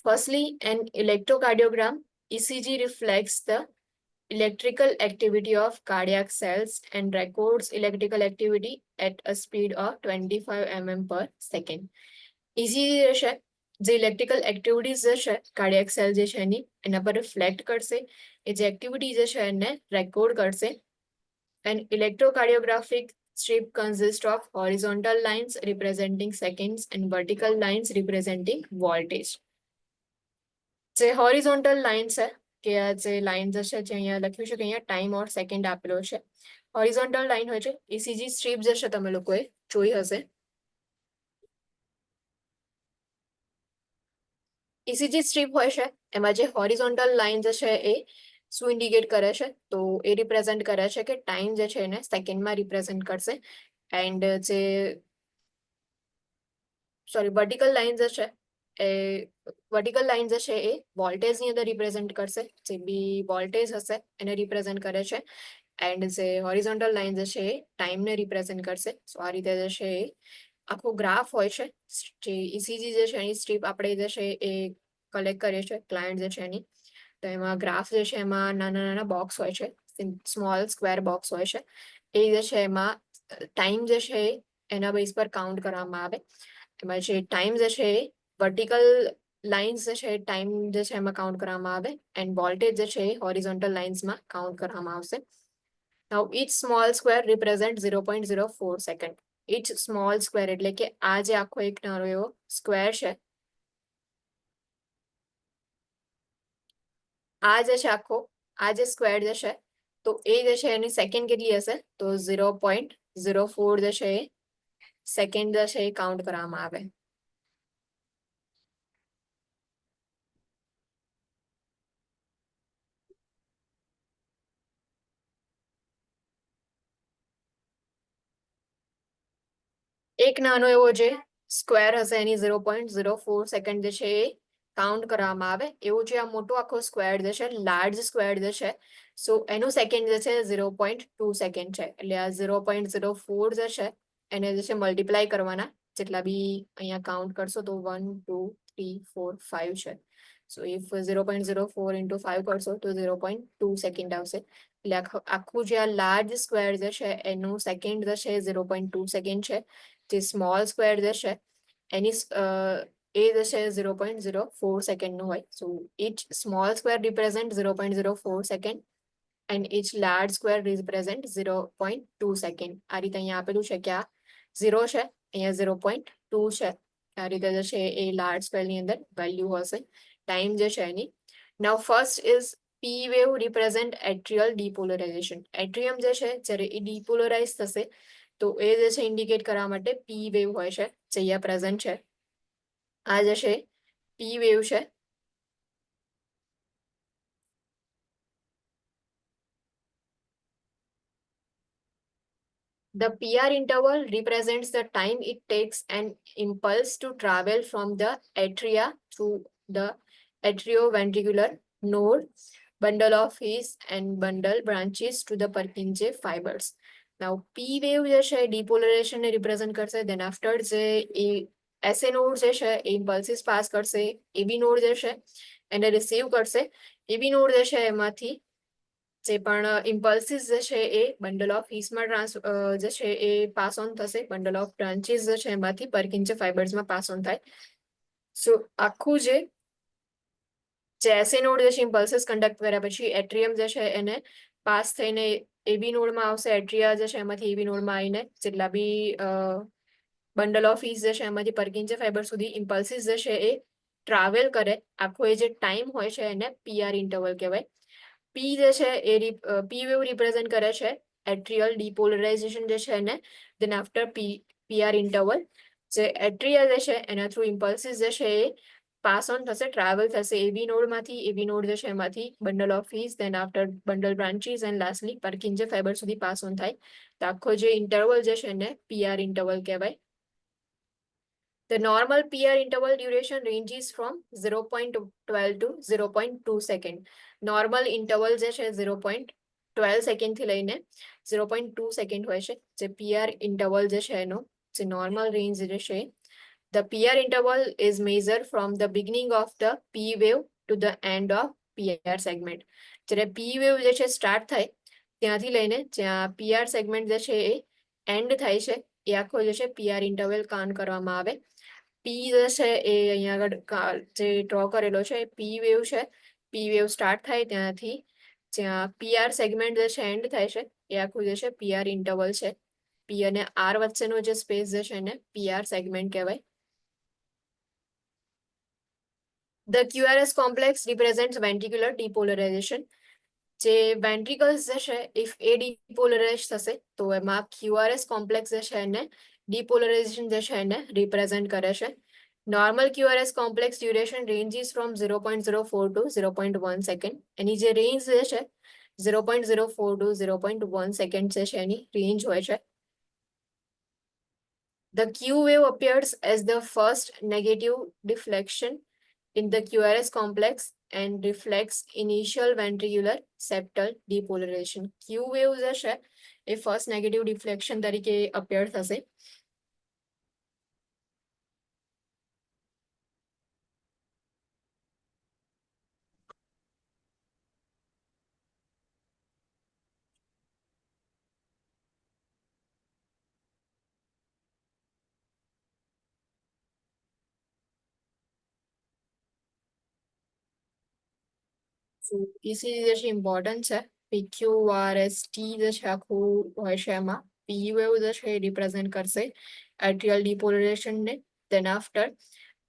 firstly, an electrocardiogram ECG reflects the electrical activity of cardiac cells and records electrical activity at a speed of 25 mm per second. ECG જે છે જે ઇલેક્ટ્રિકલ એક્ટિવિટીઝ જે છે કાર્ડિયાક સેલ જે છે એના પર રિફ્લેક્ટ કરશે. એ જે એક્ટિવિટી જે છે એને રેકોર્ડ કરશે. An electrocardiographic strip consists of horizontal lines representing seconds and vertical lines representing voltage. જે હોરિઝોન્ટલ લાઇન છે કે આ જે લાઇન જશે જે અહીંયા લખ્યું છે કે અહીંયા ટાઈમ ઓર સેકન્ડ આપેલો છે. હોરિઝોન્ટલ લાઇન હોય છે. ECG સ્ટ્રીપ જશે તમે લોકોએ જોઈ હશે. ECG સ્ટ્રીપ હોય છે એમાં જે હોરિઝોન્ટલ લાઇન જે છે એ શું ઇન્ડિકેટ કરે છે? તો એ રિપ્રેઝન્ટ કરે છે કે ટાઈમ જે છે એને સેકન્ડમાં રિપ્રેઝન્ટ કરશે. એન્ડ જે વર્ટિકલ લાઇન જે છે એ વર્ટિકલ લાઇન જે છે એ વોલ્ટેજની અંદર રિપ્રેઝન્ટ કરશે. જે બી વોલ્ટેજ હશે એને રિપ્રેઝન્ટ કરે છે. એન્ડ જે હોરિઝોન્ટલ લાઇન જે છે એ ટાઈમને રિપ્રેઝન્ટ કરશે. સો આ રીતે જે છે એ આખો ગ્રાફ હોય છે. જે ECG જે છે એની સ્ટ્રીપ આપણે જે છે એ કલેક્ટ કરીએ છીએ ક્લાયન્ટ જે છે એની. તો એમાં ગ્રાફ જે છે એમાં નાના નાના બોક્સ હોય છે, સ્મોલ સ્ક્વેર બોક્સ હોય છે. એ જે છે એમાં ટાઈમ જે છે એના બેઝ પર કાઉન્ટ કરવામાં આવે. એમાં જે ટાઈમ જે છે એ વર્ટિકલ લાઇન્સ જે છે ટાઈમ જે છે એમાં કાઉન્ટ કરવામાં આવે. એન્ડ વોલ્ટેજ જે છે એ હોરિઝોન્ટલ લાઇન્સમાં કાઉન્ટ કરવામાં આવશે. Now each small square represents 0.04 second. Each small square એટલે કે આ જે આખો એક નાનો એવો સ્ક્વેર છે, આ જે છે આખો આ જે સ્ક્વેર જે છે તો એ જે છે એની સેકન્ડ કેટલી હશે? તો 0.04 જે છે એ સેકન્ડ જે છે એ કાઉન્ટ કરવામાં આવે. એક નાનો એવો જે સ્ક્વેર હશે એની 0.04 સેકન્ડ જે છે એ કાઉન્ટ કરવામાં આવે. એવું જે આ મોટો આખો સ્ક્વેર જે છે લાર્જ સ્ક્વેર જે છે સો એનું સેકન્ડ જે છે 0.2 સેકન્ડ છે. એટલે આ 0.04 જે છે એને જે છે મલ્ટીપ્લાય કરવાના. જેટલા બી અહીંયા કાઉન્ટ કરશો તો 1 2 3 4 5 છે. સો ઇફ 0.04 into 5 કરશો તો 0.2 સેકન્ડ આવશે. એટલે આખું જે આ લાર્જ સ્ક્વેર જે છે એનું સેકન્ડ જે છે 0.2 સેકન્ડ છે. જે સ્મોલ સ્ક્વેર જે છે એની એ જે છે 0.04 સેકન્ડનું હોય. સો each small square represent 0.04 second and each large square represent 0.2 second. આ રીતે અહીંયા આપેલું છે કે આ 0 છે, અહીંયા 0.2 છે. આ રીતે જે છે એ લાર્જ સ્ક્વેરની અંદર વેલ્યુ હશે ટાઈમ જે છે એની. Now first is P wave represent atrial depolarization. એટ્રિયમ જે છે જ્યારે એ ડિપોલરાઇઝ થશે તો એ જે છે ઇન્ડિકેટ કરવા માટે P વેવ હોય છે જે અહીંયા પ્રેઝન્ટ છે. આ જે છે P વેવ છે. The PR interval represents the time it takes an impulse to travel from the atria through the atrioventricular node, bundle of his and bundle branches to the Purkinje fibers. Now P wave જે છે ડિપોલરાઇઝેશન ને represent કરશે. Then after જે SA node જે છે એ impulses pass કરશે. AB node જે છે એને રિસીવ કરશે. AB નોડ જે છે એમાંથી જે પણ ઇમ્પલ્સિસ જે છે એ બંડલ ઓફ હીસમાં જે છે એ પાસ ઓન થશે. બંડલ ઓફ બ્રાન્ચીસ જે છે એમાંથી પર્કિન્જે ફાઇબર્સમાં પાસ ઓન થાય. સો આખું જે એસે નોડ જે છે ઇમ્પલ્સિસ કન્ડક્ટ કર્યા પછી એટ્રિયમ જે છે એને પાસ થઈને એબી નોડમાં આવશે. એટ્રિયા જે છે એમાંથી એબી નોડમાં આવીને જેટલા બી બંડલ ઓફ હીસ જે છે એમાંથી પર્કિન્જે ફાઇબર સુધી ઇમ્પલ્સિસ જે છે એ ટ્રાવેલ કરે. આખો એ જે ટાઈમ હોય છે એને PR ઇન્ટરવલ કહેવાય. P જે છે એ P વેવ રિપ્રેઝન્ટ કરે છે એટ્રિયલ ડિપોલરાઇઝેશન જે છે એને. દેન આફ્ટર PR ઇન્ટરવલ જે એટ્રિયા જે છે એના થ્રુ ઇમ્પલ્સિસ જે છે એ પાસ ઓન થશે, ટ્રાવેલ થશે એબી નોડમાંથી, એબી નોડ જે છે એમાંથી bundle of His, then after bundle branches and lastly Purkinje fiber સુધી પાસ ઓન થાય. તો આખો જે ઇન્ટરવલ જે છે એને પીઆર ઇન્ટરવલ કહેવાય. The normal PR interval duration ranges from 0.12 to 0.2 second. Normal interval જે છે 0.12 સેકન્ડ થી લઈને 0.2 સેકન્ડ હોય છે. જે PR interval જે છે એનો જે normal range જે છે. The PR interval is measured from the beginning of the P wave to the end of PR segment. જ્યારે P wave જે છે સ્ટાર્ટ થાય ત્યાંથી લઈને જ્યાં PR સેગમેન્ટ જે છે એ એન્ડ થાય છે એ આખો જે છે PR ઇન્ટરવલ કાઉન્ટ કરવામાં આવે. પી જે છે એ અહીંયા આગળ જે ડ્રો કરેલો છે પી વેવ છે. પી વેવ સ્ટાર્ટ થાય ત્યાંથી જ્યાં પીઆર સેગમેન્ટ જે છે એન્ડ થાય છે એ આખું જે છે પીઆર ઇન્ટરવલ છે. પી અને આર વચ્ચેનો જે સ્પેસ જે છે એને પીઆર સેગમેન્ટ કહેવાય. The QRS complex represents ventricular depolarization. જે વેન્ટ્રિકલ્સ જે છે ઇફ એ ડિપોલરાઇઝ થશે તો એમાં QRS કોમ્પ્લેક્સ જે છે એને ડિપોલરાઇઝેશન જે છે એને રિપ્રેઝેન્ટ કરે છે. Normal QRS complex duration ranges from 0.04 to 0.1 second. એની જે રેન્જ જે છે 0.04 ટુ 0.1 સેકન્ડ જે છે એની રેન્જ હોય છે. The Q wave appears as the first negative deflection in the QRS complex and reflects initial ventricular septal depolarization. Q wave જે છે એ ફર્સ્ટ નેગેટિવ ડિફ્લેક્શન તરીકે અપિયર થશે. ઇસીજી જે છે ઇમ્પોર્ટન્ટ છે. PQRST જે છે આખું હોય છે એમાં પી વેવ જે છે એ રિપ્રેઝેન્ટ કરશે એટ્રિયલ ડિપોલરાઇઝેશન ને. Then after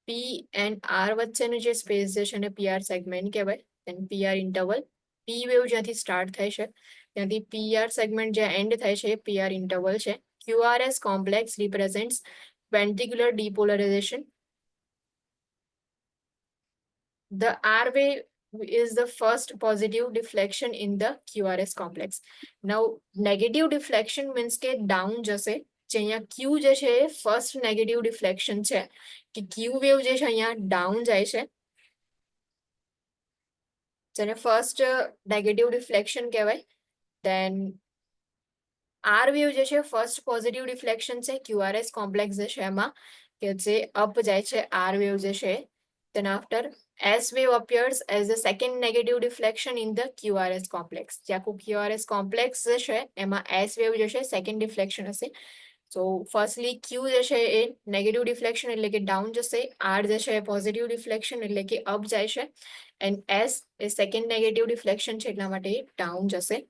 P and R વચ્ચેનું જે સ્પેસ જે છે એને પીઆર સેગમેન્ટ કહેવાય. Then PR interval P wave જ્યાંથી સ્ટાર્ટ થાય છે ત્યાંથી પીઆર સેગમેન્ટ જ્યાં એન્ડ થાય છે એ પીઆર ઇન્ટરવલ છે. QRS complex represents ventricular depolarization. The R wave is the first positive deflection in the QRS complex. Now, negative deflection means કે down જશે. જે અહીંયા Q જે છે એ ફર્સ્ટ નેગેટિવ ડિફ્લેક્શન છે કે Q વેવ જે છે અહીંયા ડાઉન જાય છે જેને ફર્સ્ટ નેગેટિવ ડિફ્લેક્શન કહેવાય. દેન આર વેવ જે છે ફર્સ્ટ પોઝિટિવ ડિફ્લેક્શન છે QRS કોમ્પ્લેક્સ જે છે એમાં કે જે અપ જાય છે આર વેવ જે છે. Then after S wave appears as the second negative deflection in the QRS complex. જે આખું QRS complex જે છે એમાં S wave જે છે સેકન્ડ ડિફ્લેક્શન હશે. સો ફર્સ્ટલી Q જે છે એ નેગેટિવ ડિફ્લેક્શન એટલે કે ડાઉન જશે. R જે છે એ પોઝિટિવ ડિફ્લેક્શન એટલે કે અપ જાય છે. And S A second negative deflection છે એટલા માટે ડાઉન જશે.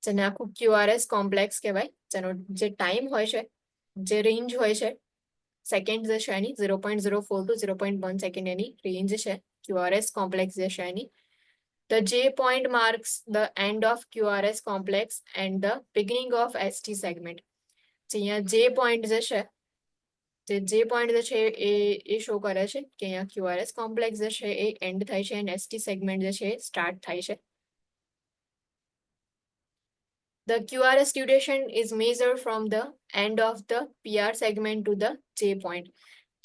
જેને આખું QRS કોમ્પ્લેક્સ કહેવાય. જેનો જે ટાઈમ હોય છે જે રેન્જ હોય છે સેકન્ડ જે છે એની 0.04 ટુ 0.1 સેકન્ડ એની રેન્જ છે QRS કોમ્પ્લેક્સ જે છે એની. The J point marks the end of QRS complex and the beginning of ST segment. જે અહીંયા J point જે છે જે J point જે છે એ શો કરે છે કે અહીંયા QRS કોમ્પ્લેક્સ જે છે એ એન્ડ થાય છે અને ST સેગમેન્ટ જે છે એ સ્ટાર્ટ થાય છે. The QRS duration is measured from the end of the PR segment to the J point.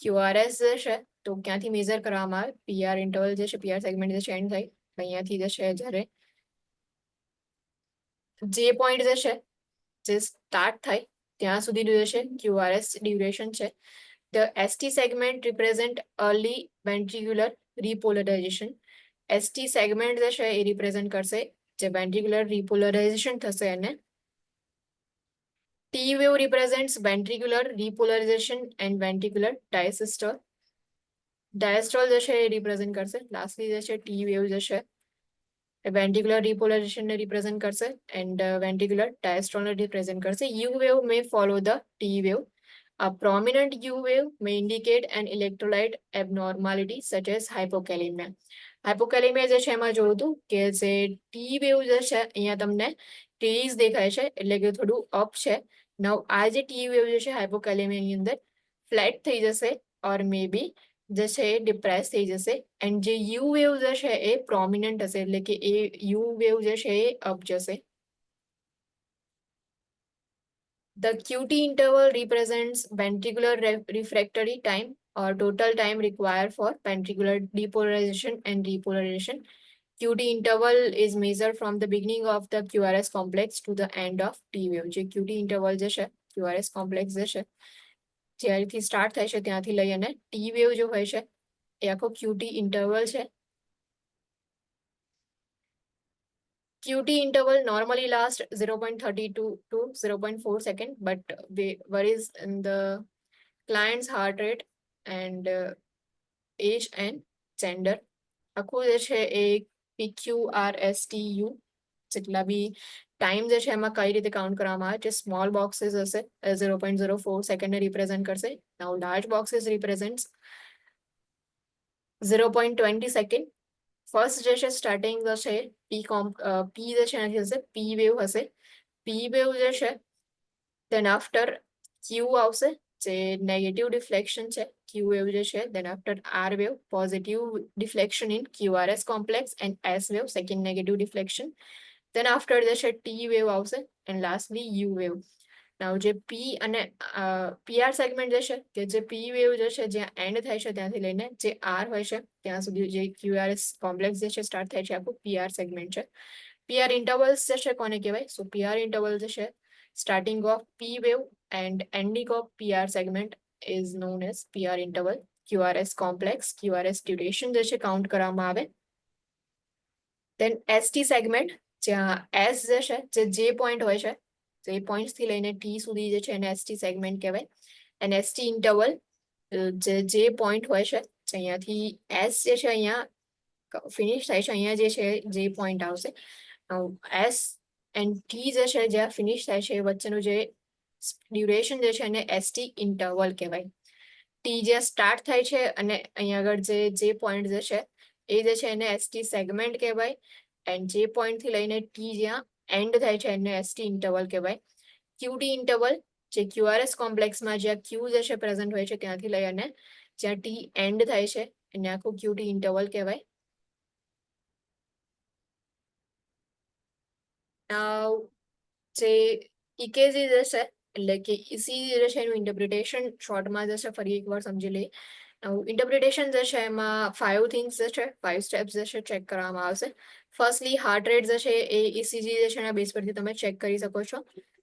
QRS જે છે તો ક્યાંથી મેઝર કરવામાં આવે PR ઇન્ટરવલ જે છે PR સેગમેન્ટ જે છે એન્ડ થાય અહીંયાથી જે છે જ્યારે J point જે છે જે સ્ટાર્ટ થાય ત્યાં સુધીનું જે છે QRS ડ્યુરેશન છે. The ST segment represent early ventricular repolarization. ST segment જે છે એ રિપ્રેઝન્ટ કરશે જે વેન્ટ્રિક્યુલર રિપોલરાઇઝેશન થશે એને. T wave represents ventricular repolarization and ventricular diastole. Diastole જે છે એ રિપ્રેઝન્ટ કરશે. લાસ્ટલી જે છે T wave જે છે એ ventricular repolarization ને રિપ્રેઝન્ટ કરશે and ventricular diastole ને રિપ્રેઝન્ટ કરશે. U wave may follow the T wave. A prominent U wave may indicate an electrolyte abnormality such as hypokalemia. Hypokalemia જે છે એમાં જોયું હતું કે જે T wave જે છે અહીંયા તમને T's દેખાય છે એટલે કે થોડું અપ છે. નવ આ જે T wave જે છે હાઇપોકેલેમિયાની અંદર ફ્લેટ થઈ જશે ઓર મે બી જે છે એ ડિપ્રેસ થઈ જશે એન્ડ જે યુ વેવ જે છે એ પ્રોમિનન્ટ હશે એટલે કે એ યુ વેવ જે છે એ અપ જશે. The QT interval represents ventricular refractory time or total time required for ventricular depolarization and repolarization. QT interval is measured from the beginning of the QRS complex to the end of T wave. જે QT interval જે છે QRS complex જે છે જ્યારેથી start થાય છે ત્યાંથી લઈ અને T wave જો હોય છે એ આખો QT interval છે. QT interval normally lasts 0.32 to 0.4 second, but varies in the client's heart rate and age and gender. આખું જે છે એ PQRSTU જેટલા બી ટાઈમ જે છે એમાં કઈ રીતે કાઉન્ટ કરવામાં આવે છે. સ્મોલ બોક્સીસ હશે 0.04 સેકન્ડને રિપ્રેઝન્ટ કરશે. નાઉ લાર્જ બોક્સીસ રિપ્રેઝન્ટ્સ 0.20 સેકન્ડ. ફર્સ્ટ જે છે સ્ટાર્ટિંગ જે છે પી જે છે એનાથી હશે પી વેવ હશે. પી વેવ જે છે દેન આફ્ટર ક્યુ આવશે જે નેગેટિવ ડિફ્લેક્શન છે ક્યુ વેવ જે છે then after R wave positive deflection in QRS complex and S wave second negative deflection. Then after જે છે ટી વેવ આવશે and lastly U wave. Now જે પી અને પીઆર સેગમેન્ટ જે છે કે જે પી વેવ જે છે જ્યાં એન્ડ થાય છે ત્યાંથી લઈને જે આર હોય છે ત્યાં સુધી જે QRS કોમ્પ્લેક્સ જે છે સ્ટાર્ટ થાય છે આખું પીઆર સેગમેન્ટ છે. પીઆર ઇન્ટરવલ્સ જે છે કોને કહેવાય? સો પીઆર ઇન્ટરવલ જે છે starting of P wave and ending of PR segment is known as PR interval. QRS complex QRS duration જે છે કાઉન્ટ કરવામાં આવે. દેન એસટી સેગમેન્ટ જ્યાં એસ જે છે જે પોઈન્ટ હોય છે જે પોઈન્ટ થી લઈને ટી સુધી જે છે એને એસટી સેગમેન્ટ કહેવાય. એન્ડ એસટી ઇન્ટરવલ જે પોઈન્ટ હોય છે અહીંયાથી એસ જે છે અહીંયા ફિનિશ થાય છે અહીંયા જે છે જે પોઈન્ટ આવશે. એસ એન્ડ ટી જે છે જ્યાં ફિનિશ થાય છે એ વચ્ચેનું જે ડ્યુરેશન જે છે એને એસટી ઇન્ટરવલ કહેવાય. ટી જ્યાં સ્ટાર્ટ થાય છે અને અહીંયા આગળ જે પોઈન્ટ જે છે એ જે છે એને એસટી સેગમેન્ટ કહેવાય. એન્ડ જે પોઈન્ટ થી લઈને ટી જ્યાં એન્ડ થાય છે એને એસટી ઇન્ટરવલ કહેવાય. ક્યુટી ઇન્ટરવલ જે QRS કોમ્પ્લેક્સમાં જ્યાં ક્યુ જે છે પ્રેઝન્ટ હોય છે ત્યાંથી લઈ અને જ્યાં ટી એન્ડ થાય છે એને આખું ક્યુટી ઇન્ટરવલ કહેવાય. જે ઇકેજી જે છે એટલે કે ઇસીજી જે છે એનું ઇન્ટરપ્રિટેશન શોર્ટમાં જે છે ફરી એકવાર સમજી લઈએ. ઇન્ટરપ્રિટેશન જે છે એમાં 5 થિંગ્સ જે છે 5 સ્ટેપ્સ જે છે ચેક કરવામાં આવશે. ફર્સ્ટલી હાર્ટ રેટ જે છે એ ઇસીજી જે છે એના બેઝ પરથી તમે ચેક કરી શકો છો.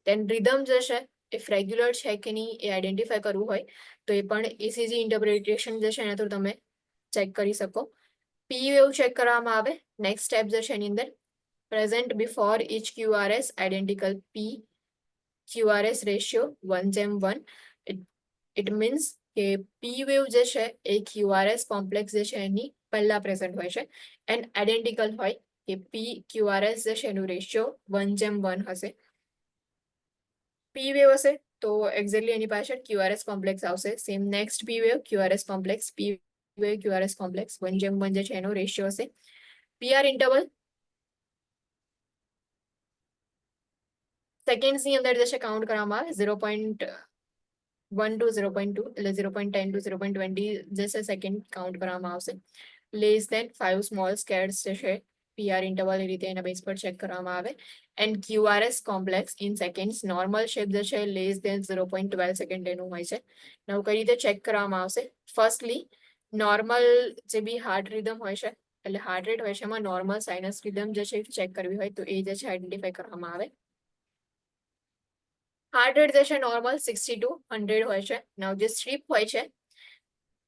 દેન રિધમ જે છે ઇફ રેગ્યુલર છે કે નહીં એ આઈડેન્ટિફાય કરવું હોય તો એ પણ ઇસીજી ઇન્ટરપ્રિટેશન જે છે એના થ્રુ તમે ચેક કરી શકો. પી વેવ ચેક કરવામાં આવે. નેક્સ્ટ સ્ટેપ જે છે એની અંદર present before each QRS identical P QRS ratio 1:1. It means કે P wave જે છે એ QRS કોમ્પ્લેક્સ જે છે એની પહેલા પ્રેઝન્ટ હોય છે એન્ડ આઈડેન્ટિકલ હોય કે P QRS જે છે એનું રેશિયો 1:1 હશે. P wave હશે તો એક્ઝેક્ટલી એની પાછળ QRS કોમ્પ્લેક્સ આવશે. Same next P wave QRS complex P wave QRS complex 1:1 જે છે એનો રેશિયો હશે. PR ઇન્ટરવલ સેકન્ડ્સની અંદર જે છે કાઉન્ટ કરવામાં આવે 0.1 to 0.2 એટલે 0.10 to 0.20 જે છે સેકન્ડ કાઉન્ટ કરવામાં આવશે. લેસ દેન 5 સ્મોલ સ્કેર્સ જે છે PR ઇન્ટરવલ એ રીતે એના બેઝ પર ચેક કરવામાં આવે. And QRS complex in seconds normal shape જે છે લેસ દેન 0.12 સેકન્ડ એનું હોય છે. નવું કઈ રીતે ચેક કરવામાં આવશે? ફર્સ્ટલી નોર્મલ જે બી હાર્ટ રિધમ હોય છે એટલે હાર્ટ રેટ હોય છે એમાં નોર્મલ સાઇનસ રિધમ જે છે ચેક કરવી હોય તો એ જે છે આઈડેન્ટિફાઈ કરવામાં આવે. હાર્ટ રેટ જે છે નોર્મલ 60 to 100 હોય છે. નાઉ જે સ્ટ્રીપ હોય છે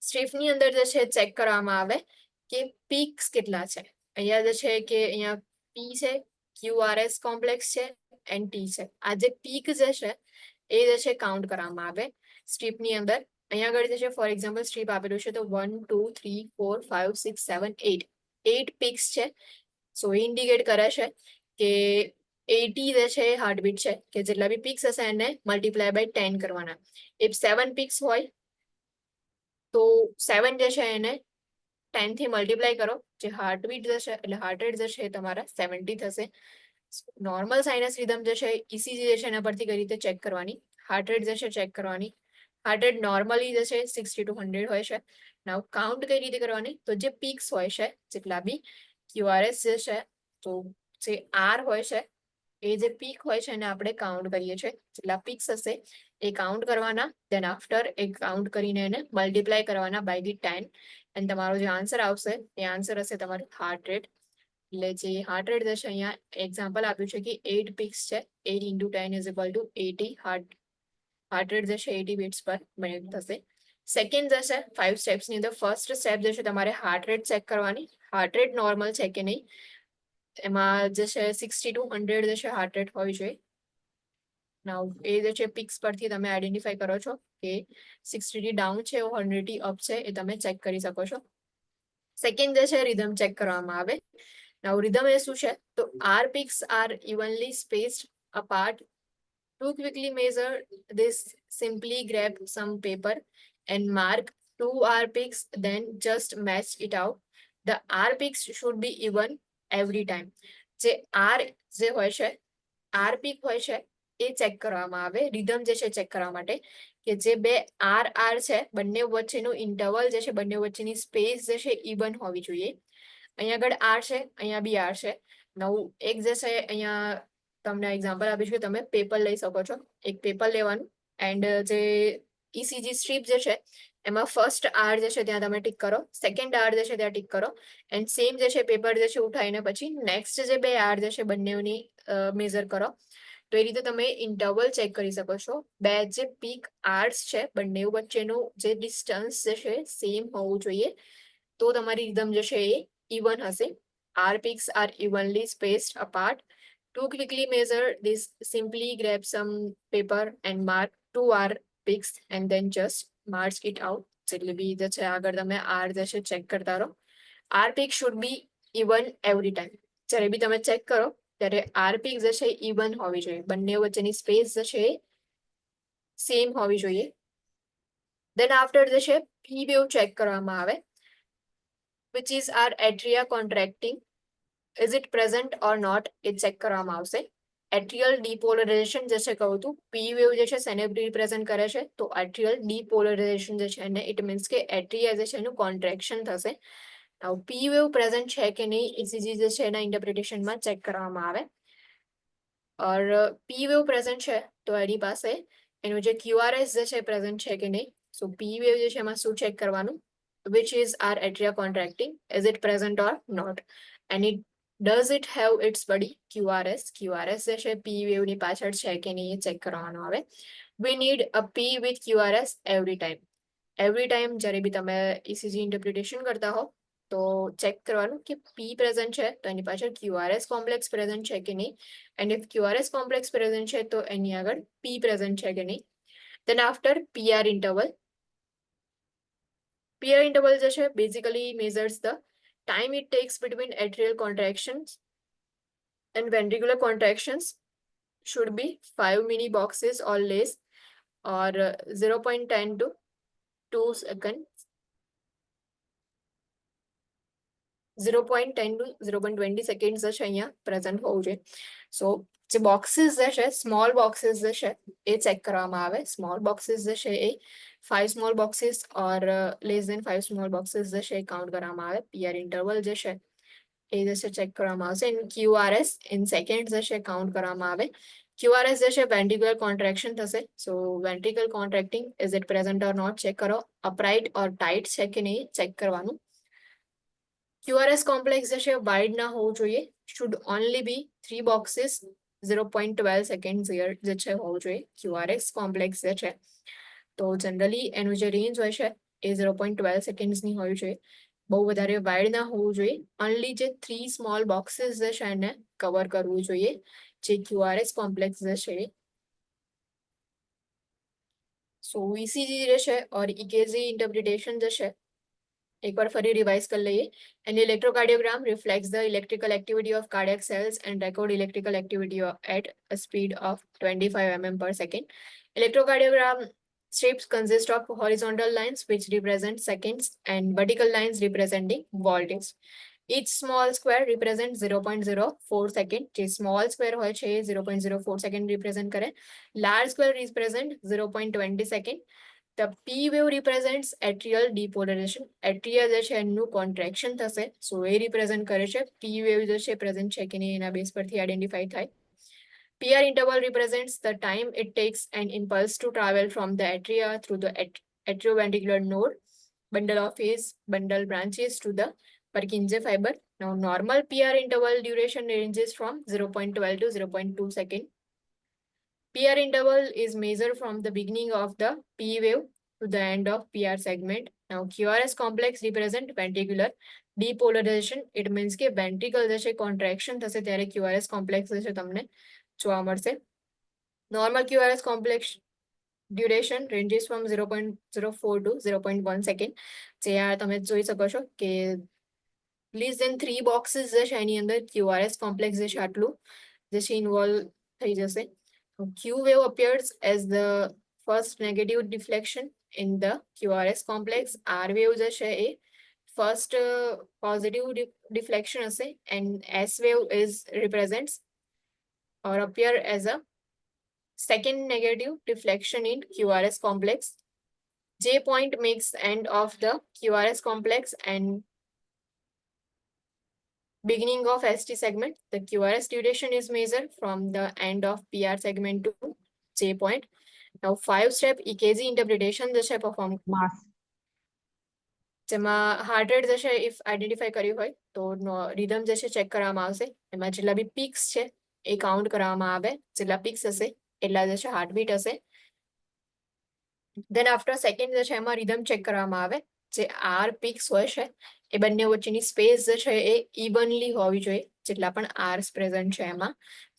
સ્ટ્રીપની અંદર જે છે ચેક કરવામાં આવે કે પીક્સ કેટલા છે. અહીંયા જે છે કે અહીંયા પી છે QRS કોમ્પ્લેક્સ છે એન્ડ ટી છે. આ જે પીક જે છે એ જે છે કાઉન્ટ કરવામાં આવે સ્ટ્રીપની અંદર. અહીંયા આગળ જે છે ફોર એક્ઝામ્પલ સ્ટ્રીપ આપેલું છે તો 1 2 3 4 5 6 7 8 8 પીક્સ છે. સો એ ઇન્ડિકેટ કરે છે કે 80 જે છે હાર્ટબીટ છે કે જેટલા બી પીક્સ હશે એને મલ્ટીપ્લાય બાય 10 કરવાના. ઇફ 7 પીક્સ હોય તો 7 જે છે એને 10 થી મલ્ટીપ્લાય કરો જે હાર્ટબીટ જે છે એટલે હાર્ટ રેટ જે છે એ તમારા 70 થશે. નોર્મલ સાઇનસ રિધમ જે છે ઇસીજી જે છે એના પરથી કઈ રીતે ચેક કરવાની હાર્ટ રેટ જે છે ચેક કરવાની. હાર્ટ રેટ નોર્મલી જે છે 60 to 100 હોય છે. નાવ કાઉન્ટ કઈ રીતે કરવાની, તો જે પીક્સ હોય છે જેટલા બી QRS જે છે, તો જે R હોય છે એ જે પીક હોય છે એને આપણે કાઉન્ટ કરીએ છીએ. જેટલા પીક્સ હશે એ કાઉન્ટ કરવાના, દેન આફ્ટર એ કાઉન્ટ કરીને એને મલ્ટીપ્લાય કરવાના બાય ધી 10, અને તમારો જે આન્સર આવશે એ આન્સર હશે તમારું હાર્ટ રેટ. એટલે જે હાર્ટ રેટ છે અહીંયા એક્ઝામ્પલ આપ્યું છે કે 8 પીક્સ છે, 8 into 10 is equal to 80 heart rate જે છે 80 બીટ્સ પર મિનિટ થશે. સેકન્ડ જે છે 5 સ્ટેપ્સની અંદર ફર્સ્ટ સ્ટેપ જે છે તમારે હાર્ટ રેટ ચેક કરવાની, હાર્ટ રેટ નોર્મલ છે કે નહીં, એમાં જે છે 60 to 100 જે છે હાર્ટ રેટ હોવી જોઈએ. નાઉ એ જે છે પિક્સ પરથી તમે આઈડેન્ટિફાઈ કરો છો કે 60 થી ડાઉન છે 100 થી અપ છે, એ તમે ચેક કરી શકો છો. સેકન્ડ જે છે રિધમ ચેક કરવામાં આવે. નાઉ રિધમ એ શું છે, તો R peaks are evenly spaced apart. To quickly measure this, simply grab some paper and mark 2 R peaks, then just match it out. The R peaks should be even every time. જે R જે હોય છે, R peak હોય છે એ check કરવામાં આવે rhythm જે છે ચેક કરવા માટે, કે જે બે R છે બંને વચ્ચેનું ઇન્ટરવલ જે છે, બંને વચ્ચેની સ્પેસ જે છે ઇવન હોવી જોઈએ. અહીંયા આગળ R છે, અહીંયા બી R છે. નવું એક જે છે અહીંયા તમને એક્ઝામ્પલ આપીશ કે તમે પેપર લઈ શકો છો. એક પેપર લેવાનું એન્ડ જે ECG સ્ટ્રીપ જે છે એમાં ફર્સ્ટ R જે છે ત્યાં તમે ટીક કરો, સેકન્ડ R જે છે ત્યાં ટીક કરો, એન્ડ સેમ જે છે પેપર જે છે ઉઠાવીને પછી નેક્સ્ટ જે બે R જે છે બંનેની મેઝર કરો. તો એ રીતે તમે ઇન્ટરવલ ચેક કરી શકો છો. બે જે પીક આર્સ છે બંને વચ્ચેનું જે ડિસ્ટન્સ જે છે સેમ હોવું જોઈએ, તો તમારી રિધમ જે છે એ ઇવન હશે. R peaks are evenly spaced apart. To quickly measure this, simply grab some paper and mark 2 R peaks and then just march it out. એટલે બી જે છે આગળ તમે R જે છે ચેક કરતા રહો. R peak should be even every time. જ્યારે બી તમે ચેક કરો ત્યારે R peak જે છે ઇવન હોવી જોઈએ, બંને વચ્ચેની સ્પેસ જે છે સેમ હોવી જોઈએ. દેન આફ્ટર જે છે P wave ચેક કરવામાં આવે, which is our atria contracting. Is it present or not A check કરવામાં આવશે. એટ્રિયલ ડીપોલરાઇઝેશન જે છે કહું હતું, પી વેવ જે છે તેને રિપ્રેઝન્ટ કરે છે, તો એટ્રિયલ ડીપોલરાઇઝેશન જે છે એને ઇટ મીન્સ કે એટ્રિયા જે છે એનું કોન્ટ્રેક્શન થશે. પી વેવ પ્રેઝન્ટ છે કે નહીં ECG જે છે એના ઇન્ટરપ્રિટેશનમાં ચેક કરવામાં આવે. ઓર પી વેવ પ્રેઝન્ટ છે તો એની પાસે એનું જે QRS જે છે પ્રેઝન્ટ છે કે નહીં. સો પી વેવ જે છે એમાં શું ચેક કરવાનું, which is our atria contracting, is it present or not, and it does it have its body QRS જે છે P wave ની પાછળ છે કે નહીં એ ચેક કરવાનો આવે. We need a P with QRS every time. જ્યારે બી તમે ECG ઇન્ટરપ્રિટેશન કરતા હો તો ચેક કરવાનું કે P પ્રેઝન્ટ છે તો એની પાછળ QRS કોમ્પ્લેક્સ પ્રેઝન્ટ છે કે નહીં, and if QRS complex present છે તો એની આગળ P પ્રેઝન્ટ છે કે નહીં. Then after PR interval જે છે basically measures the time it takes between atrial contractions and ventricular contractions. Should be 5 mini boxes or less, or 0.10 to 2 seconds. 0.10 to 0.20 second જે છે અહીંયા પ્રેઝન્ટ હોવું જોઈએ. સો જે બોક્સીસ જે છે સ્મોલ બોક્સીસ જે છે એ ચેક કરવામાં આવે. સ્મોલ બોક્સીસ જે છે એ 5 સ્મોલ બોક્સીસ ઓર લેસ દેન 5 સ્મોલ બોક્સીસ જે છે એ કાઉન્ટ કરવામાં આવે. PR ઇન્ટરવલ જે છે એ જે છે ચેક કરવામાં આવશે. ઇન QRS ઇન સેકન્ડ જે છે કાઉન્ટ કરવામાં આવે. QRS જે છે વેન્ટ્રિક્યુલર કોન્ટ્રેક્શન થશે. So ventricle contracting is it present or not check કરો. અપરાઇટ ઓર ટાઇટ છે કે નહીં ચેક કરવાનું. QRS કોમ્પ્લેક્સ જે છે વાઇડ ના હોવું જોઈએ. Should only be 3 boxes 0.12 second જે છે હોવું જોઈએ QRS કોમ્પ્લેક્સ જે છે. તો જનરલી એનું જે રેન્જ હોય છે એ 0.12 સેકન્ડ્સની હોવી જોઈએ. બહુ વધારે વાઇડ ના હોવું જોઈએ. ઓનલી જે 3 સ્મોલ બોક્સીસ જે છે એને કવર કરવું જોઈએ જે QRS કોમ્પ્લેક્સ જે છે. સો ECG જે છે ઓર EKG ઇન્ટરપ્રિટેશન જે છે એકવાર ફરી રિવાઇઝ કરી લઈએ. An electrocardiogram reflects the electrical activity of cardiac cells and record electrical activity at a speed of 25 mm per second. Electrocardiogram strips consist of horizontal lines which represent seconds and vertical lines representing voltage. Each small square represents 0.04 second. જે small square હોય છે 0.04 second represent કરે. Large square represent 0.20 second. The P wave represents atrial depolarization. Atria જે છે એનું contraction થશે, so એ represent કરે છે. P wave જે છે present છે કે નહીં એના base પરથી identify થાય. PR interval represents the time it takes an impulse to travel from the atria through the atrioventricular node, bundle of phase, bundle branches to the Purkinje fiber. Now, normal PR interval duration ranges from 0.12 to 0.2 seconds. PR interval is measured from the beginning of the P wave to the end of PR segment. Now, QRS complex represent ventricular depolarization. It means કે ventricle જે છે contraction થશે ત્યારે QRS complex જે છે તમને જોવા મળશે. Normal QRS complex duration ranges from 0.04 to 0.1 second. જે આ તમે જોઈ શકો છો કે less than 3 boxes જે છે એની અંદર QRS complex જે છે આટલું જે છે involve થઈ જશે. Q wave appears as the first negative deflection in the QRS complex. R wave જે છે એ first positive deflection હશે, and S wave represents or appear as a second negative deflection in QRS complex. J point makes end of the QRS complex and beginning of ST segment. The QRS duration is measured from the end of PR segment to J point. Now, 5-step EKG interpretation જે છે perform જેમાં heart rate જે છે if identify કર્યું હોય તો rhythm જે છે ચેક કરવામાં આવશે. એમાં જેટલા બી પીક્સ છે એ કાઉન્ટ કરવામાં આવે. જેટલા પીક્સ હશે એટલા જે છે હાર્ટબીટ હશે. દેન આફ્ટર સેકન્ડ જે છે એમાં રિધમ ચેક કરવામાં આવે. જે આર પીક્સ હોય છે એ બંને વચ્ચેની સ્પેસ જે છે એ ઇવનલી હોવી જોઈએ, જેટલા પણ આર્સ પ્રેઝન્ટ છે એમાં.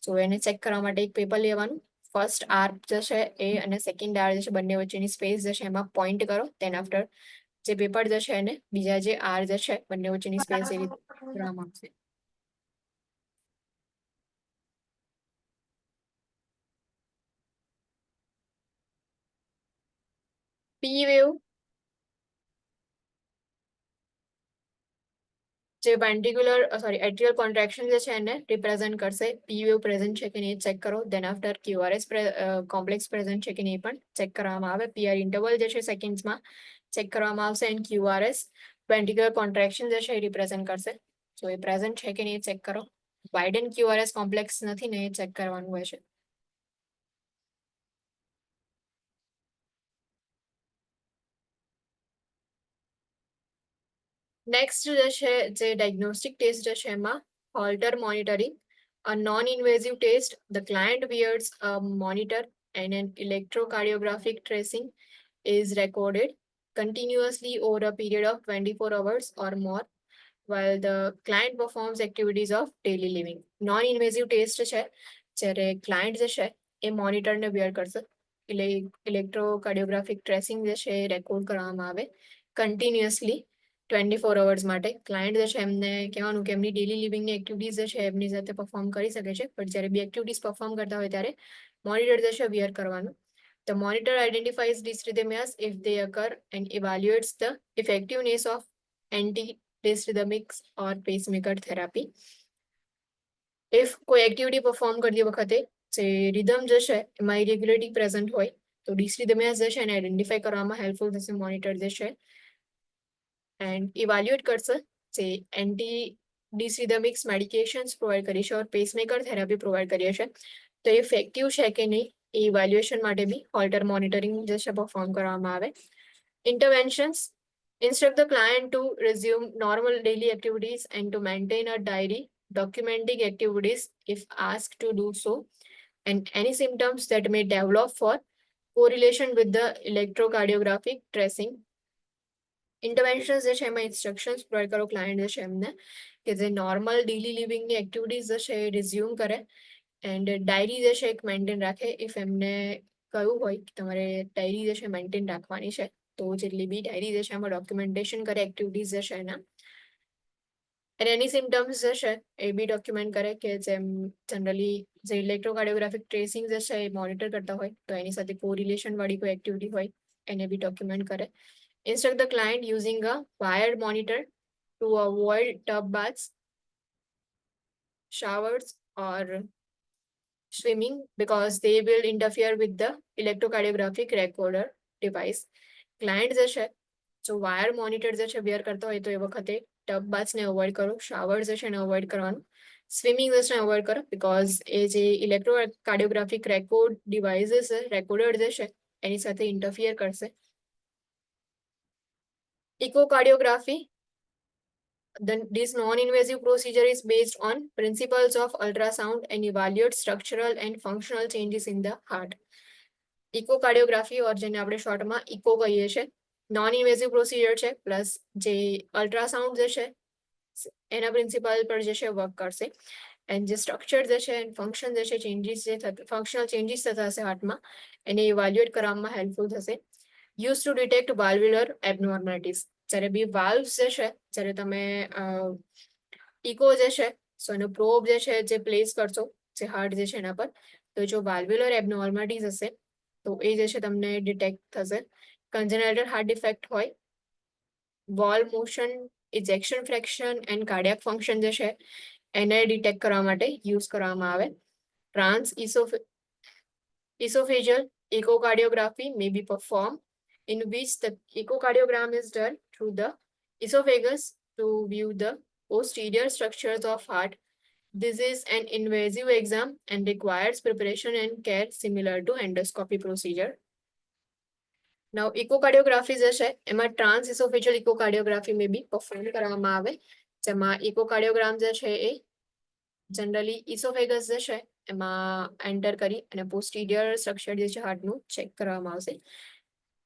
સો એને ચેક કરવા માટે એક પેપર લેવાનું. ફર્સ્ટ આર જે છે એ અને સેકન્ડ આર જે છે બંને વચ્ચેની સ્પેસ જે છે એમાં પોઈન્ટ કરો. દેન આફ્ટર જે પેપર જે છે એને બીજા જે આર જે છે બંને વચ્ચેની સ્પેસ એ રીતે કરવામાં આવશે. પી વેવ જે વેન્ટ્રિક્યુલર એટ્રિયલ કોન્ટ્રેક્શન જે છે એને રિપ્રેઝન્ટ કરશે. પી વેવ પ્રેઝન્ટ છે કે નહીં ચેક કરો. Then after QRS complex present છે કે નહીં પણ ચેક કરવામાં આવે. પીઆર ઇન્ટરવલ જે છે સેકન્ડ્સમાં ચેક કરવામાં આવશે. એન્ડ ક્યુઆરએસ વેન્ટ્રિક્યુલર કોન્ટ્રેક્શન જે છે એ રિપ્રેઝન્ટ કરશે. સો એ પ્રેઝન્ટ છે કે નહીં ચેક કરો. વાઇડન ક્યુઆરએસ કોમ્પ્લેક્સ નથી ને એ ચેક કરવાનું હોય છે. નેક્સ્ટ જે છે જે ડાયગ્નોસ્ટિક ટેસ્ટ જે છે એમાં હોલ્ટર monitoring, a non-invasive test. The client wears a monitor and an electrocardiographic tracing is recorded continuously over a period of 24 hours or more while the client performs activities of daily living. Non-invasive test છે જ્યારે client જે છે એ મોનિટરને વેર કરશે. ઇલેક્ટ્રોકાર્ડિયોગ્રાફિક tracing જે છે એ record કરવામાં આવે continuously 24 hours માટે. ક્લાયન્ટ જે છે એમને કહેવાનું કે એમની ડેલી લિવિંગની એક્ટિવિટીઝ જે છે એમની સાથે પરફોર્મ કરી શકે છે, પણ જ્યારે બી એક્ટિવિટીઝ પરફોર્મ કરતા હોય ત્યારે મોનિટર જે છે વેર કરવાનું. The monitor identifies dysrhythmias if they occur and evaluates the effectiveness of anti-dysrhythmics or pacemaker therapy. If કોઈ એક્ટિવિટી પરફોર્મ કરતી વખતે જે રિધમ જે છે એમાં ઇરેગ્યુલરિટી પ્રેઝન્ટ હોય તો ડિસરિધમિયાસ જે છે એને આઈડેન્ટિફાઈ કરવામાં હેલ્પફુલ થશે મોનિટર જે છે. એન્ડ ઇવાલ્યુએટ કરશે જે એન્ટી ડિસરિધમિક્સ મેડિકેશન્સ પ્રોવાઈડ કરી છે ઓર પેસમેકર થેરાપી પ્રોવાઈડ કરીએ છે તો ઇફેક્ટિવ છે કે નહીં એ ઇવાલ્યુએશન માટે બી હોલ્ટર મોનિટરિંગ જે છે પરફોર્મ કરવામાં આવે. ઇન્ટરવેન્શન્સ instruct the client to resume normal daily activities and to maintain a diary documenting activities if asked to do so and any symptoms that may develop for correlation with the electrocardiographic tracing. ઇન્ટરવેન્શન્સ જે છે એમાં instructions provide કરો client જે છે એમને કે જે normal daily લિવિંગની activities જે છે એ રિઝ્યુમ કરે એન્ડ ડાયરી જે છે એક મેન્ટેન રાખે. ઇફ એમને કહ્યું હોય કે તમારે ડાયરી જે છે મેન્ટેન રાખવાની છે તો જેટલી બી ડાયરી જે છે એમાં ડોક્યુમેન્ટેશન કરે એક્ટિવિટીઝ જે છે એના. અને એની સિમ્ટમ્સ જે છે એ બી ડોક્યુમેન્ટ કરે કે જેમ જનરલી જે ઇલેક્ટ્રોકાર્ડિયોગ્રાફિક ટ્રેસિંગ જે છે એ મોનિટર કરતા હોય તો એની સાથે કોરિલેશન વાળી કોઈ એક્ટિવિટી હોય એને બી ડોક્યુમેન્ટ કરે. Instruct the client using a wired monitor to avoid tub baths, showers, or swimming because they will interfere with the electrocardiographic recorder device. Client જે છે જો વાયર મોનિટર જે છે વેર કરતો હોય તો એ વખતે ટબ બાથ્સને અવોઇડ કરો, શાવર જે છે એને અવોઇડ કરવાનું, સ્વિમિંગ જે છે અવોઇડ કરો, બીકોઝ એ જે ઇલેક્ટ્રોકાર્ડિયોગ્રાફિક રેકોર્ડ ડિવાઇસીસ છે, રેકોર્ડર જે છે એની સાથે ઇન્ટરફિયર કરશે. ઇકોકાર્ડિયોગ્રાફી, this non-invasive procedure is based on principles of ultrasound and evaluates structural and functional changes in the heart. ઇકોકાર્ડિયોગ્રાફી ઓર જેને આપણે શોર્ટમાં ઇકો કહીએ છીએ, નોન ઇન્વેઝિવ પ્રોસિજર છે, પ્લસ જે અલ્ટ્રાસાઉન્ડ જે છે એના પ્રિન્સિપલ પર જે છે વર્ક કરશે. એન્ડ જે સ્ટ્રક્ચર જે છે ફંક્શન જે છે ચેન્જીસ જે ફંક્શનલ ચેન્જીસ થતા હશે હાર્ટમાં એને ઇવાલ્યુએટ કરવામાં હેલ્પફુલ થશે. યુઝ ટુ ડિટેક્ટ વાલ્વ્યુલર એબનોર્માલિટીઝ, જ્યારે બી વાલ્વ્સ જે છે જ્યારે તમે ઇકો જે છે સો એનો પ્રોબ જે છે જે પ્લેસ કરશો જે હાર્ટ જે છે એના પર, તો જો વાલ્વ્યુલર એબનોર્માલિટીઝ હશે તો એ જે છે તમને ડિટેક્ટ થશે. કન્જેનાઇટલ હાર્ટ ડિફેક્ટ હોય, wall motion, ejection fraction and cardiac function જે છે એને ડિટેક્ટ કરવા માટે યુઝ કરવામાં આવે. Trans esophageal echocardiography may be performed, in which the echocardiogram is done through the esophagus to view the posterior structures of heart. This is an invasive exam and requires preparation and care similar to endoscopy procedure. Now, echocardiography જે છે એમાં ટ્રાન્સઇસોફેજિયલ echocardiography may be performed કરવામાં આવે, જેમાં echocardiograph જે છે એ generally ઇસોફેગસ જે છે એમાં એન્ટર કરી અને પોસ્ટીરિયર સ્ટ્રક્ચર જે છે હાર્ટનું ચેક કરવામાં આવશે.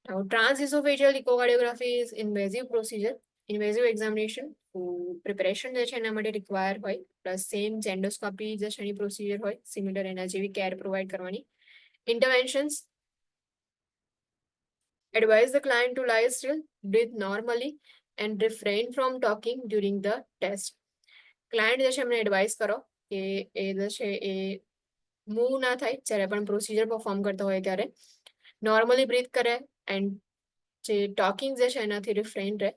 Now, transesophageal echocardiography is invasive procedure, invasive examination, preparation જે છે એના માટે રિક્વાયર હોય, પ્લસ સેમ જેન્ડોસ્કોપી જે છે એની પ્રોસિજર હોય, સિમિલર એના જેવી કેર પ્રોવાઈડ કરવાની. Interventions: advise the client to lie still, breathe normally and refrain from talking during the test. Client જે છે એમને એડવાઇસ કરો કે એ જે છે એ મૂવ ના થાય જ્યારે પણ પ્રોસિજર પરફોર્મ કરતા હોય ત્યારે, નોર્મલી બ્રીથ કરે એન્ડ જે ટોકિંગ જે છે એનાથી રિફ્રેન રહે.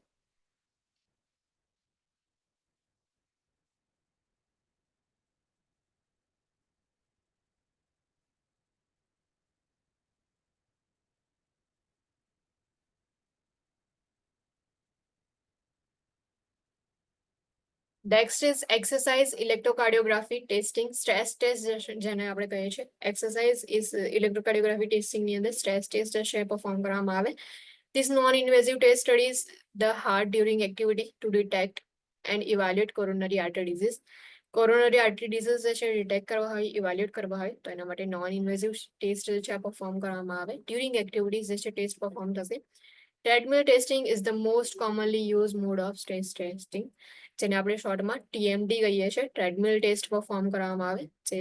Next is exercise electrocardiography testing, stress test જેને આપણે કહીએ છીએ. Exercise is electrocardiography testing ની અંદર stress test જે છે પરફોર્મ કરવામાં આવે. This non-invasive test studies the heart during activity to detect and evaluate coronary artery disease. Coronary artery disease જે છે ડિટેક્ટ કરવા હોય, ઇવાલ્યુએટ કરવા હોય તો એના માટે નોન ઇન્વેઝિવ ટેસ્ટ જે છે આ પરફોર્મ કરવામાં આવે. ડ્યુરિંગ એક્ટિવિટીઝ જે છે ટેસ્ટ પરફોર્મ થશે. Treadmill testing is the most commonly use mode of stress testing, જેને આપણે શોર્ટમાં TMT કહીએ છીએ. ટ્રેડમિલ ટેસ્ટ પરફોર્મ કરવામાં આવે જે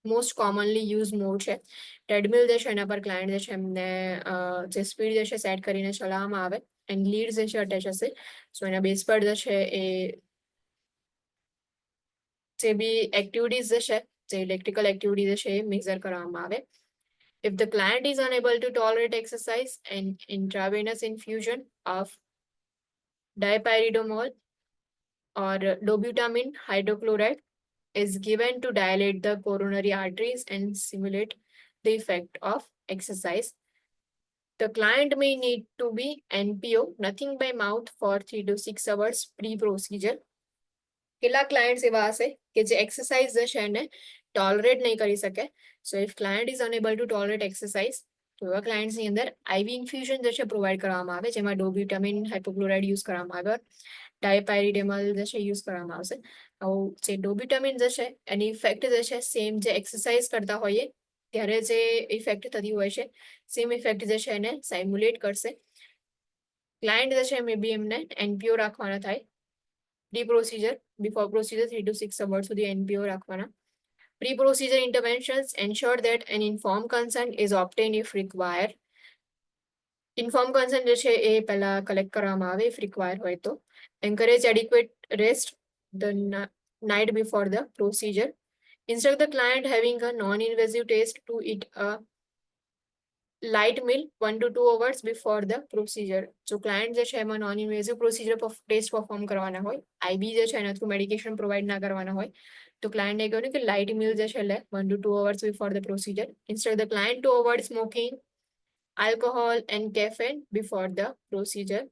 મોસ્ટ કોમનલી યુઝ મોડ છે. ટ્રેડમિલ જે છે એના પર ક્લાયન્ટ જે છે એમને જે સ્પીડ જે છે સેટ કરીને ચલાવવામાં આવે એન્ડ લીડ જે છે અટેચ હશે. સો એના બેઝ પર જે છે એ જે બી એક્ટિવિટીઝ જે છે જે ઇલેક્ટ્રિકલ એક્ટિવિટી જે છે એ મેઝર કરવામાં આવે. If the client is unable to tolerate exercise, an intravenous infusion of dipyridamole or dobutamine hydrochloride is given to dilate the coronary arteries and simulate the effect of exercise. The client may need to be NPO, nothing by mouth, for 3 to 6 hours pre-procedure. કેટલા clients એવા હશે કે જે exercise જે છે એને tolerate નહીં કરી શકે. સો if client is enable two tolerate exercise તો એવા ક્લાયન્ટ્સની અંદર આઈવી ઇન્ફ્યુઝન જે છે પ્રોવાઈડ કરવામાં આવે, જેમાં ડોબ્યુટામિન હાઇપોક્લોરાઇડ યુઝ કરવામાં આવે, ડાયપાયરિડેમલ જે છે યુઝ કરવામાં આવશે. આવું જે ડોબ્યુટામિન જે છે એની ઇફેક્ટ જે છે સેમ જે એક્સરસાઇઝ કરતા હોઈએ ત્યારે જે ઇફેક્ટ થતી હોય છે સેમ ઇફેક્ટ જે છે એને સાઇમ્યુલેટ કરશે. ક્લાયન્ટ જે છે મે બી એમને NPO રાખવાના થાય. Pre-procedure, before procedure 3 to 6 hours સુધી NPO રાખવાના. Pre-procedure interventions ensure that an informed consent is obtained if required. Informed consent જે છે એ પહેલા કલેક્ટ કરવામાં આવે if required હોય તો. Encourage adequate rest the night before the procedure. Instruct the client having a non-invasive test to eat a light meal 1 to 2 hours before the procedure. જો client જે છે એમાં non invasive procedure test perform કરવાના હોય, IB જે છે એના through medication provide ના કરવાના હોય તો ક્લાયન્ટને કહ્યું કે લાઇટ મીલ જે છે લે 1 to 2 hours before the procedure. Instruct the client to avoid smoking alcohol and caffeine before the procedure.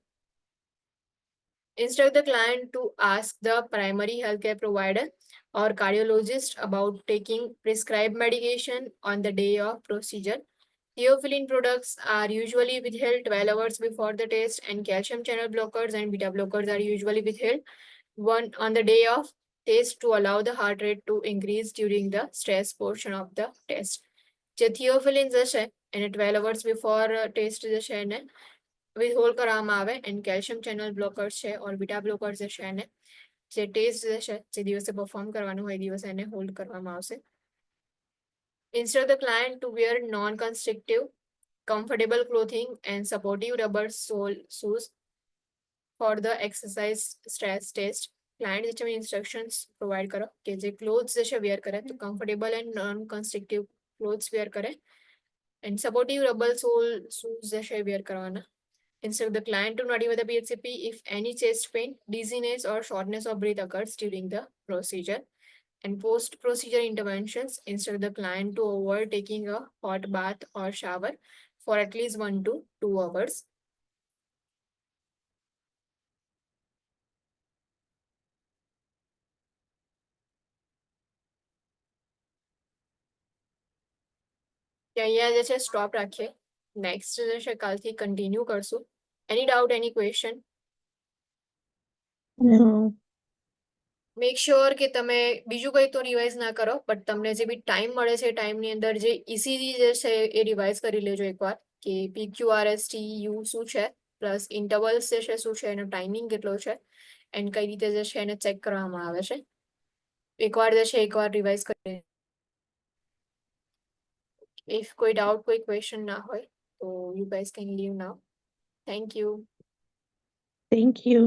Instruct the client to ask the primary healthcare provider or cardiologist about taking prescribed medication on the day of procedure. Theophylline products are usually withheld 12 hours before the test, and calcium channel blockers and beta blockers are usually withheld one on the day of test to allow the heart rate to increase during the stress portion of the test. જે theophylline છે એને 12 hours before test જે છે એને withhold કરવામાં આવે, and calcium channel blockers છે or beta blockers જે છે એને જે ટેસ્ટ જે છે જે દિવસે પરફોર્મ કરવાનું હોય એ દિવસે એને હોલ્ડ કરવામાં આવશે. Instruct the client to wear non-constrictive, comfortable clothing and supportive rubber sole shoes for the exercise stress test. Client જે છે ઇન્સ્ટ્રક્શન્સ પ્રોવાઈડ કરો કે જે ક્લોથ્સ જે છે વેર કરે તો comfortable and non constructive clothes wear કરે, and supportive rubber sole shoes જે છે વેર કરવાના. Instruct the client to notify the PHCP if any chest pain, dizziness or shortness of breath occurs during the procedure. And post-procedure interventions, instruct the client to avoid taking a hot bath or shower for at least 1 to 2 hours. અહીંયા જે છે stop રાખીએ. Next જે છે કાલથી continue કરશું. એની doubt, any question? No. Make sure કે તમે બીજું કંઈ તો રિવાઇઝ ના કરો, બટ તમને જે બી ટાઈમ મળે છે ટાઈમની અંદર જે ઇસીજી જે છે એ રિવાઇઝ કરી લેજો એકવાર કે PQRST યુ શું છે, પ્લસ ઇન્ટરવલ્સ જે છે શું છે, એનો ટાઈમિંગ કેટલો છે, એન્ડ કઈ રીતે જે છે એને ચેક કરવામાં આવે છે. એકવાર જે છે એકવાર રિવાઇઝ કરી. ઇફ કોઈ ડાઉટ, કોઈ ક્વેશ્ચન ના હોય તો you guys can live now. Thank you. Thank you.